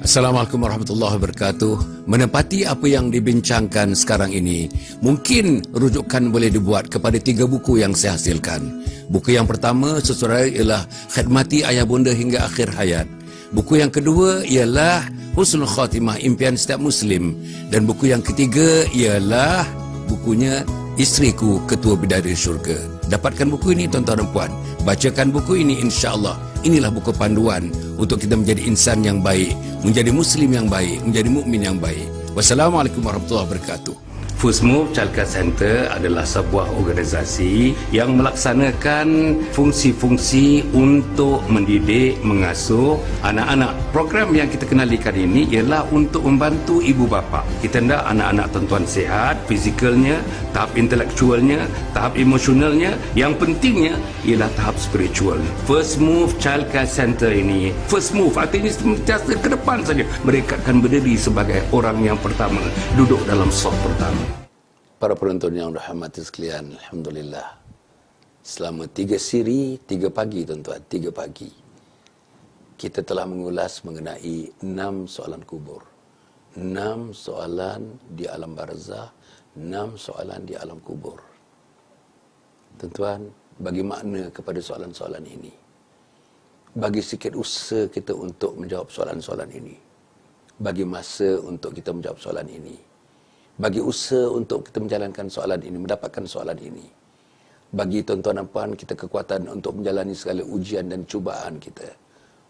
Assalamualaikum warahmatullahi wabarakatuh. Menepati apa yang dibincangkan sekarang ini, mungkin rujukan boleh dibuat kepada 3 buku yang saya hasilkan. Buku yang pertama, saudara, ialah Khidmati Ayah Bunda Hingga Akhir Hayat. Buku yang kedua ialah Husnul Khatimah, Impian Setiap Muslim. Dan buku yang ketiga ialah bukunya Isteriku Ketua Bidadari Syurga. Dapatkan buku ini tuan-tuan dan puan. Bacakan buku ini, insya-Allah. Inilah buku panduan untuk kita menjadi insan yang baik, menjadi muslim yang baik, menjadi mukmin yang baik. Wassalamualaikum warahmatullahi wabarakatuh. First Move Childcare Center adalah sebuah organisasi yang melaksanakan fungsi-fungsi untuk mendidik, mengasuh anak-anak. Program yang kita kenalikan ini ialah untuk membantu ibu bapa. Kita hendak anak-anak tuan-tuan sihat, fizikalnya, tahap intelektualnya, tahap emosionalnya. Yang pentingnya ialah tahap spiritual. First Move Childcare Center ini, First Move artinya sentiasa ke depan saja. Mereka akan berdiri sebagai orang yang pertama, duduk dalam saf pertama. Para penonton yang dirahmati sekalian, alhamdulillah. Selama 3 siri, 3 pagi tuan-tuan, 3 pagi. Kita telah mengulas mengenai 6 soalan kubur. 6 soalan di alam barzah, 6 soalan di alam kubur. Tuan-tuan, bagi makna kepada soalan-soalan ini. Bagi sikit usaha kita untuk menjawab soalan-soalan ini. Bagi masa untuk kita menjawab soalan ini. Bagi usaha untuk kita menjalankan soalan ini, mendapatkan soalan ini. Bagi tuan-tuan dan puan kita kekuatan untuk menjalani segala ujian dan cubaan kita.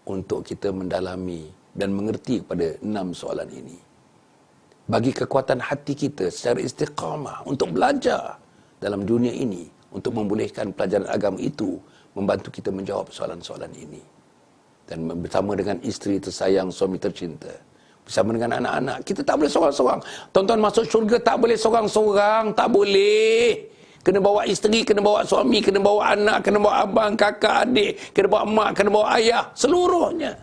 Untuk kita mendalami dan mengerti kepada 6 soalan ini. Bagi kekuatan hati kita secara istiqamah untuk belajar dalam dunia ini. Untuk membolehkan pelajaran agama itu membantu kita menjawab soalan-soalan ini. Dan bersama dengan isteri tersayang, suami tercinta. Bersama dengan anak-anak. Kita tak boleh seorang-seorang. Tuan-tuan masuk syurga tak boleh seorang-seorang. Tak boleh. Kena bawa isteri, kena bawa suami, kena bawa anak, kena bawa abang, kakak, adik, kena bawa mak, kena bawa ayah. Seluruhnya.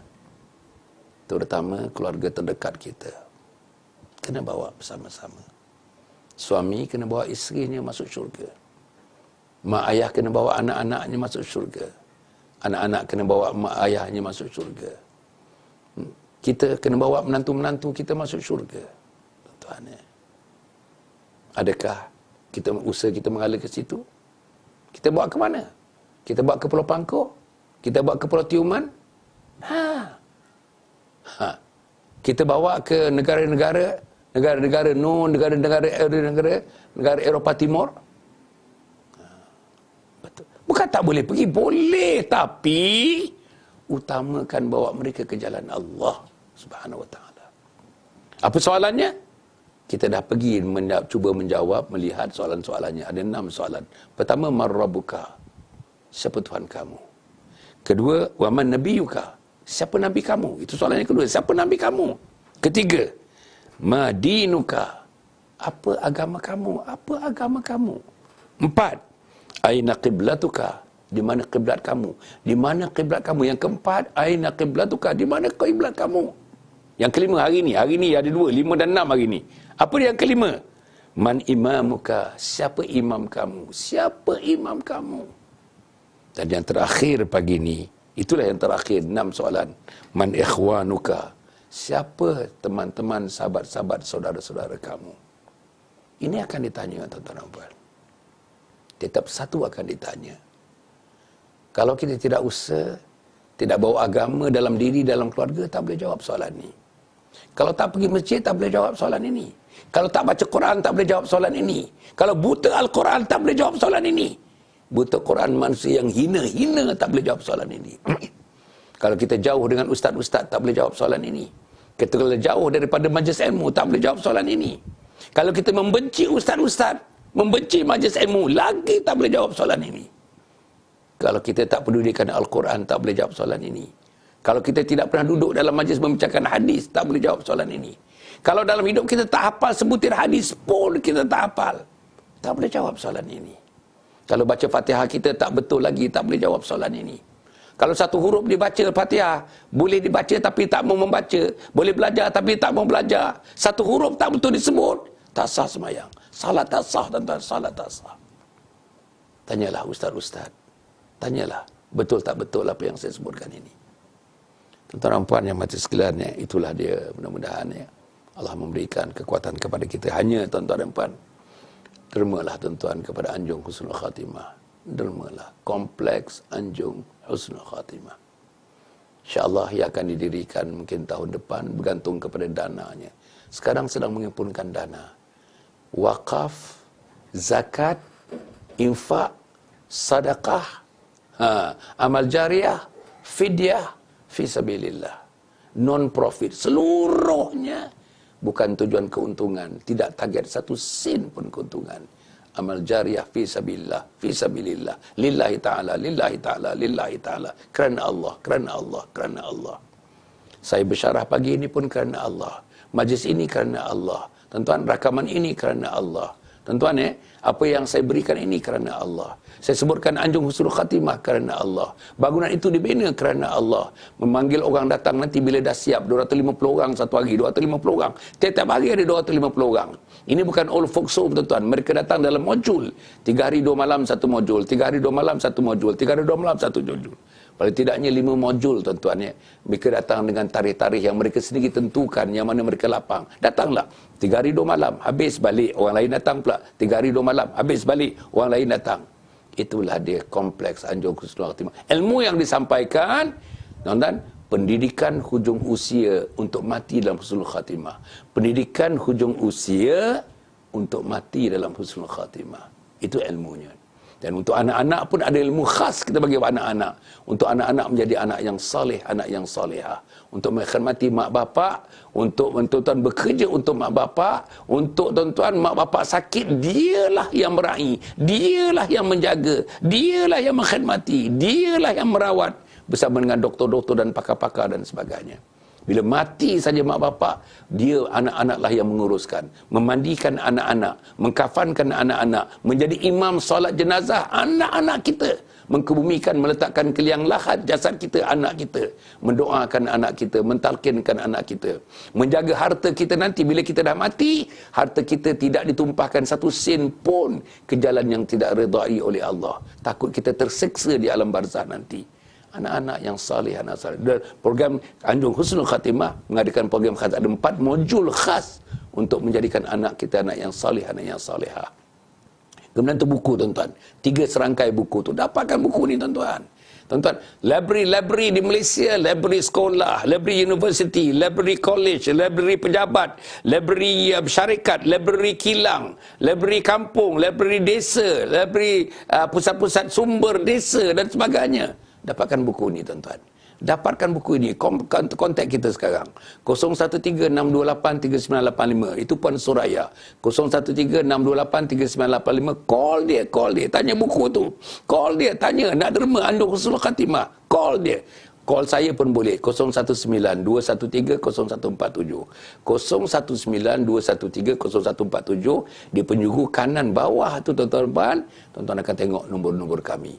Terutama keluarga terdekat kita. Kena bawa bersama-sama. Suami kena bawa isterinya masuk syurga. Mak ayah kena bawa anak-anaknya masuk syurga. Anak-anak kena bawa mak ayahnya masuk syurga. Kita kena bawa menantu-menantu kita masuk syurga. Tuan-tuan, adakah kita usaha kita mengalir ke situ? Kita bawa ke mana? Kita bawa ke Pulau Pangkor? Kita bawa ke Pulau Tiuman? Kita bawa ke negara-negara negara Eropah Timur? Betul. Bukan tak boleh pergi, boleh, tapi utamakan bawa mereka ke jalan Allah Subhanahu wa taala. Apa soalannya? Kita dah pergi cuba menjawab, melihat soalan-soalannya. Ada 6 soalan. Pertama, man rabbuka? Siapa Tuhan kamu? Kedua, wa man nabiyuka? Siapa nabi kamu? Itu soalan yang kedua. Siapa nabi kamu? Ketiga, ma dinuka? Apa agama kamu? Apa agama kamu? 4, aina qiblatuka? Di mana kiblat kamu? Di mana kiblat kamu? Yang keempat, aina qiblatuka? Di mana kiblat kamu? Yang kelima hari ni ada 2, 5 dan 6 hari ni. Apa yang kelima? Man imamuka? Siapa imam kamu? Siapa imam kamu? Dan yang terakhir pagi ni Itulah yang terakhir, 6 soalan. Man ikhwanuka? Siapa teman-teman, sahabat-sahabat, saudara-saudara kamu? Ini akan ditanya, tuan-tuan dan puan. Tetap satu akan ditanya. Kalau kita tidak usaha, tidak bawa agama dalam diri, dalam keluarga, tak boleh jawab soalan ini. Kalau tak pergi masjid, tak boleh jawab soalan ini. Kalau tak baca Quran, tak boleh jawab soalan ini. Kalau buta Al-Quran, tak boleh jawab soalan ini. Buta Quran manusia yang hina-hina, tak boleh jawab soalan ini. Kalau kita jauh dengan ustaz-ustaz, tak boleh jawab soalan ini. Kita kalau jauh daripada majlis ilmu, tak boleh jawab soalan ini. Kalau kita membenci ustaz-ustaz, membenci majlis ilmu, lagi tak boleh jawab soalan ini. Kalau kita tak pedulikan Al-Quran, tak boleh jawab soalan ini. Kalau kita tidak pernah duduk dalam majlis membicarakan hadis, tak boleh jawab soalan ini. Kalau dalam hidup kita tak hafal sebutir hadis pun kita tak hafal, tak boleh jawab soalan ini. Kalau baca Fatihah kita tak betul lagi, tak boleh jawab soalan ini. Kalau satu huruf dibaca Fatihah, boleh dibaca tapi tak mau membaca, boleh belajar tapi tak mau belajar, satu huruf tak betul disebut, tak sah semayang. Salat tak sah, tuan-tuan, salat tak sah. Tanyalah ustaz-ustaz, tanyalah betul tak betul apa yang saya sebutkan ini. Tuan-tuan dan puan yang mati sekalian, itulah dia, mudah-mudahan Allah memberikan kekuatan kepada kita. Hanya tuan-tuan dan puan, dermalah tuan-tuan kepada anjung husnul khatimah. Dermalah kompleks anjung husnul khatimah. InsyaAllah ia akan didirikan mungkin tahun depan, bergantung kepada dananya. Sekarang sedang mengumpulkan dana. Wakaf, zakat, infak, sedekah, amal jariah, fidyah, fisabilillah, non-profit, seluruhnya bukan tujuan keuntungan, tidak target satu sen pun keuntungan. Amal jariah fisabilillah, fisabilillah, lillahi ta'ala, lillahi ta'ala, lillahi ta'ala, kerana Allah, kerana Allah, kerana Allah. Saya bersyarah pagi ini pun kerana Allah. Majlis ini kerana Allah. Tuan-tuan, rakaman ini kerana Allah. Tuan-tuan, apa yang saya berikan ini kerana Allah. Saya sebutkan anjung husnul khatimah kerana Allah. Bangunan itu dibina kerana Allah. Memanggil orang datang nanti bila dah siap. 250 orang satu hari, 250 orang. Tiap-tiap hari ada 250 orang. Ini bukan old folks home, tuan-tuan. Mereka datang dalam modul. 3 hari 2 malam satu modul. 3 hari 2 malam satu modul. 3 hari 2 malam satu modul. Paling tidaknya 5 modul, tuan-tuan. Mereka datang dengan tarikh-tarikh yang mereka sendiri tentukan, yang mana mereka lapang. Datanglah. 3 hari 2 malam, habis balik. Orang lain datang pula. 3 hari 2 malam, habis balik. Orang lain datang. Itulah dia kompleks anjung husnul khatimah. Ilmu yang disampaikan, tuan-tuan, pendidikan hujung usia untuk mati dalam husnul khatimah. Pendidikan hujung usia untuk mati dalam husnul khatimah. Itu ilmunya. Dan untuk anak-anak pun ada ilmu khas kita bagi anak-anak. Untuk anak-anak menjadi anak yang saleh, anak yang salehah. Untuk menghormati mak bapak, untuk tuan-tuan bekerja untuk mak bapak, untuk tuan-tuan mak bapak sakit, dialah yang meraih, dialah yang menjaga, dialah yang menghormati, dialah yang merawat bersama dengan doktor-doktor dan pakar-pakar dan sebagainya. Bila mati saja mak bapak, dia anak-anaklah yang menguruskan, memandikan anak-anak, mengkafankan anak-anak, menjadi imam solat jenazah anak-anak kita, mengkebumikan, meletakkan ke liang lahat jasad kita, anak kita, mendoakan anak kita, mentalkinkan anak kita, menjaga harta kita nanti bila kita dah mati, harta kita tidak ditumpahkan satu sen pun ke jalan yang tidak redai oleh Allah. Takut kita terseksa di alam barzah nanti. Anak-anak yang salih, anak salih. Dan program Anjung Husnul Khatimah mengadakan program khas, ada 4 modul khas untuk menjadikan anak kita anak yang salih, anak yang salihah. Kemudian tu buku, tuan-tuan. 3 serangkai buku tu. Dapatkan buku ni, tuan-tuan. Tuan-tuan, library di Malaysia, library sekolah, library university, library college, library pejabat, library syarikat, library kilang, library kampung, library desa, library pusat-pusat sumber desa dan sebagainya. Dapatkan buku ini, tuan-tuan. Dapatkan buku ini. Kontak kita sekarang. 0136283985. Itu Puan Suraya. 0136283985. Call dia. Tanya buku tu. Call dia. Tanya. Nak derma Anjung Husnul Khatimah. Call dia. Call saya pun boleh. 0192130147. 0192130147. Di penjuru kanan bawah tu, tuan-tuan. Tuan-tuan akan tengok nombor-nombor kami.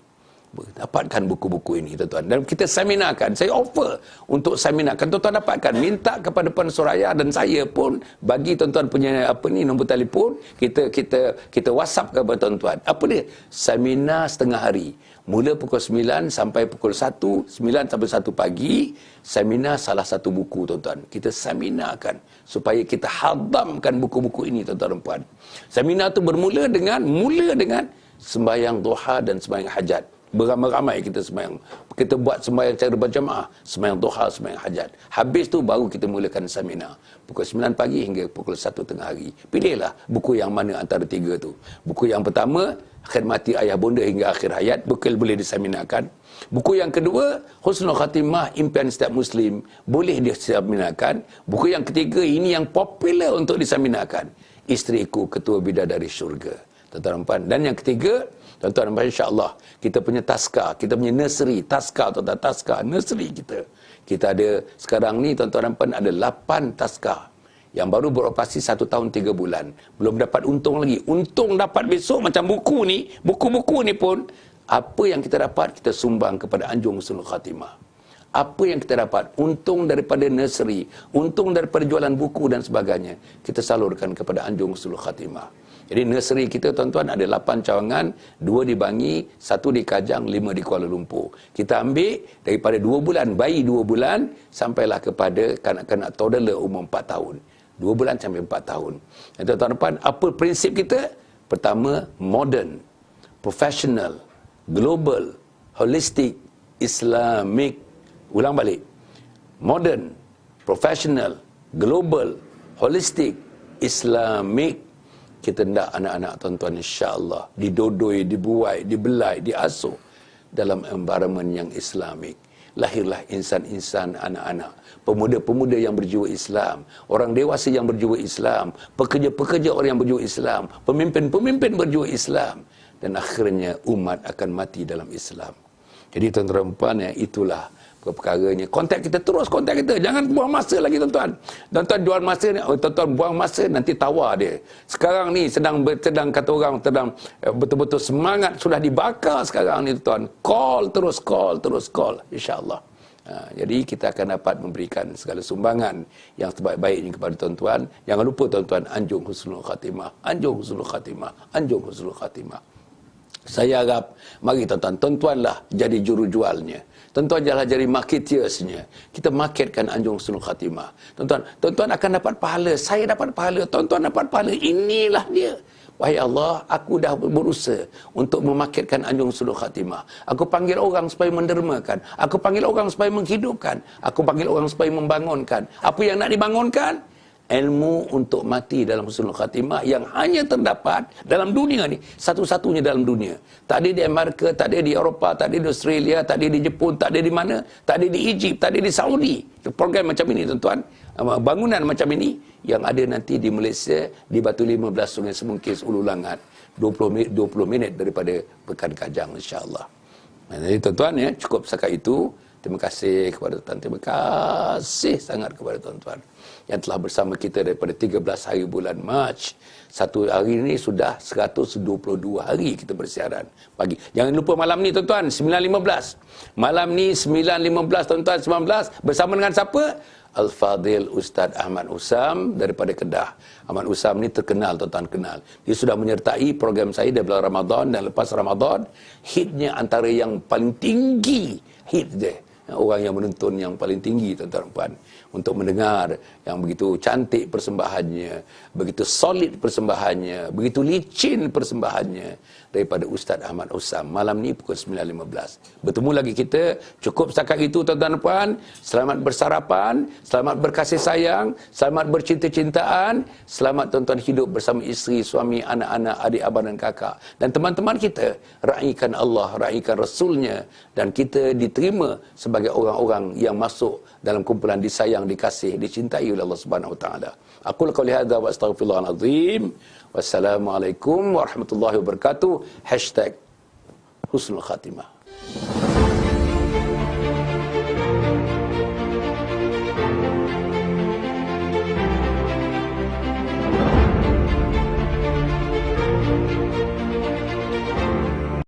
Dapatkan buku-buku ini, tuan-tuan. Dan kita seminarkan. Saya offer untuk seminarkan. Tuan-tuan dapatkan. Minta kepada Puan Suraya dan saya pun bagi tuan-tuan punya nombor telefon. Kita WhatsApp kepada tuan-tuan. Apa dia? Seminar setengah hari Mula pukul 9 sampai pukul 1, 9 sampai 1 pagi, seminar salah satu buku, tuan-tuan. Kita seminarkan supaya kita hadamkan buku-buku ini, tuan-tuan dan puan. Seminar tu mula dengan sembahyang duha dan sembahyang hajat. Beramai-ramai kita sembahyang. Kita buat sembahyang secara berjamaah, sembahyang duha, sembahyang hajat. Habis tu baru kita mulakan seminar. Pukul 9 pagi hingga pukul 1 tengah hari. Pilihlah buku yang mana antara tiga tu. Buku yang pertama, Khidmati Ayah Bonda hingga akhir hayat, boleh diseminarkan. Buku yang kedua, Husnul Khatimah, Impian Setiap Muslim, boleh diseminarkan. Buku yang ketiga, ini yang popular untuk diseminarkan, Isteriku Ketua Bidadari Syurga. Tuan-tuan, dan yang ketiga, tuan-tuan, insya-Allah kita punya taska, kita punya nursery, taska, tuan-tuan, taska, nursery kita. Kita ada sekarang ni, tuan-tuan, ada 8 taska yang baru beroperasi 1 tahun 3 bulan. Belum dapat untung lagi. Untung dapat besok macam buku ni, buku-buku ni pun, apa yang kita dapat, kita sumbang kepada Anjung Husnul Khatimah. Apa yang kita dapat, untung daripada nursery, untung daripada jualan buku dan sebagainya, kita salurkan kepada Anjung Husnul Khatimah. Jadi nursery kita, tuan-tuan, ada 8 cawangan, 2 di Bangi, 1 di Kajang, 5 di Kuala Lumpur. Kita ambil daripada 2 bulan, bayi 2 bulan, sampailah kepada kanak-kanak toddler umur 4 tahun. 2 bulan sampai 4 tahun. Dan tuan-tuan, apa prinsip kita? Pertama, modern, professional, global, holistic, Islamic. Ulang balik. Modern, professional, global, holistic, Islamic. Kita hendak anak-anak, tuan-tuan, insya-Allah didodoi, dibuai, dibelai, diasuh dalam environment yang Islamik. Lahirlah insan-insan, anak-anak, pemuda-pemuda yang berjiwa Islam, orang dewasa yang berjiwa Islam, pekerja-pekerja orang yang berjiwa Islam, pemimpin-pemimpin berjiwa Islam, dan akhirnya umat akan mati dalam Islam. Jadi tuan-tuan dan puan, itulah perkaranya. Kontak kita, terus kontak kita. Jangan buang masa lagi, tuan-tuan. Tuan-tuan jual masa ni, tuan-tuan buang masa, nanti tawar dia. Sekarang ni sedang kata orang, betul-betul semangat sudah dibakar sekarang ni, tuan-tuan. Call, terus call. InsyaAllah. Jadi kita akan dapat memberikan segala sumbangan yang sebaik-baiknya kepada tuan-tuan. Jangan lupa, tuan-tuan, Anjung Husnul Khatimah. Anjung Husnul Khatimah. Anjung Husnul Khatimah. Saya harap, mari tuan-tuanlah jadi juru jualnya. Tuan-tuan janganlah jadi marketeersnya. Kita marketkan Anjung Husnul Khatimah. Tuan-tuan akan dapat pahala. Saya dapat pahala. Tuan-tuan dapat pahala. Inilah dia. Wahai Allah, aku dah berusaha untuk memarketkan Anjung Husnul Khatimah. Aku panggil orang supaya mendermakan. Aku panggil orang supaya menghidupkan. Aku panggil orang supaya membangunkan. Apa yang nak dibangunkan? Ilmu untuk mati dalam Husnul Khatimah yang hanya terdapat dalam dunia ni, satu-satunya dalam dunia. Tak ada di Amerika, tak ada di Eropah, tak ada di Australia, tak ada di Jepun, tak ada di mana, tak ada di Egypt, tak ada di Saudi. Program macam ini, tuan-tuan, bangunan macam ini yang ada nanti di Malaysia, di Batu 15 Sungai Semungkis, Ulu Langat, 20 minit daripada Pekan Kajang, insya-Allah. Jadi tuan-tuan, cukup setakat itu. Terima kasih kepada tuan-tuan. Terima kasih sangat kepada tuan-tuan yang telah bersama kita daripada 13 hari bulan Mac. Satu hari ini sudah 122 hari kita bersiaran pagi. Jangan lupa malam ni, tuan-tuan, 9.15. Malam ni 9.15, tuan-tuan, 19 bersama dengan siapa? Al-Fadhil Ustaz Ahmad Usam daripada Kedah. Ahmad Usam ni terkenal, tuan-tuan kenal. Dia sudah menyertai program saya di bulan Ramadan dan lepas Ramadan. Hitnya antara yang paling tinggi, hit dia. Orang yang menonton yang paling tinggi, tuan-tuan dan puan, untuk mendengar yang begitu cantik persembahannya, begitu solid persembahannya, begitu licin persembahannya daripada Ustaz Ahmad Usam. Malam ni pukul 9.15. Bertemu lagi kita. Cukup setakat itu, tuan-tuan dan puan. Selamat bersarapan, selamat berkasih sayang, selamat bercinta-cintaan, selamat tuan-tuan hidup bersama isteri, suami, anak-anak, adik, abang dan kakak. Dan teman-teman kita, raikan Allah, raikan Rasulnya, dan kita diterima sebagai orang-orang yang masuk dalam kumpulan disayang, dikasih, dicintai oleh Allah Subhanahu wa taala. Aqul qouli hadza wa astaghfirullahal azim. Wassalamualaikum warahmatullahi wabarakatuh. #Husnul Khatimah.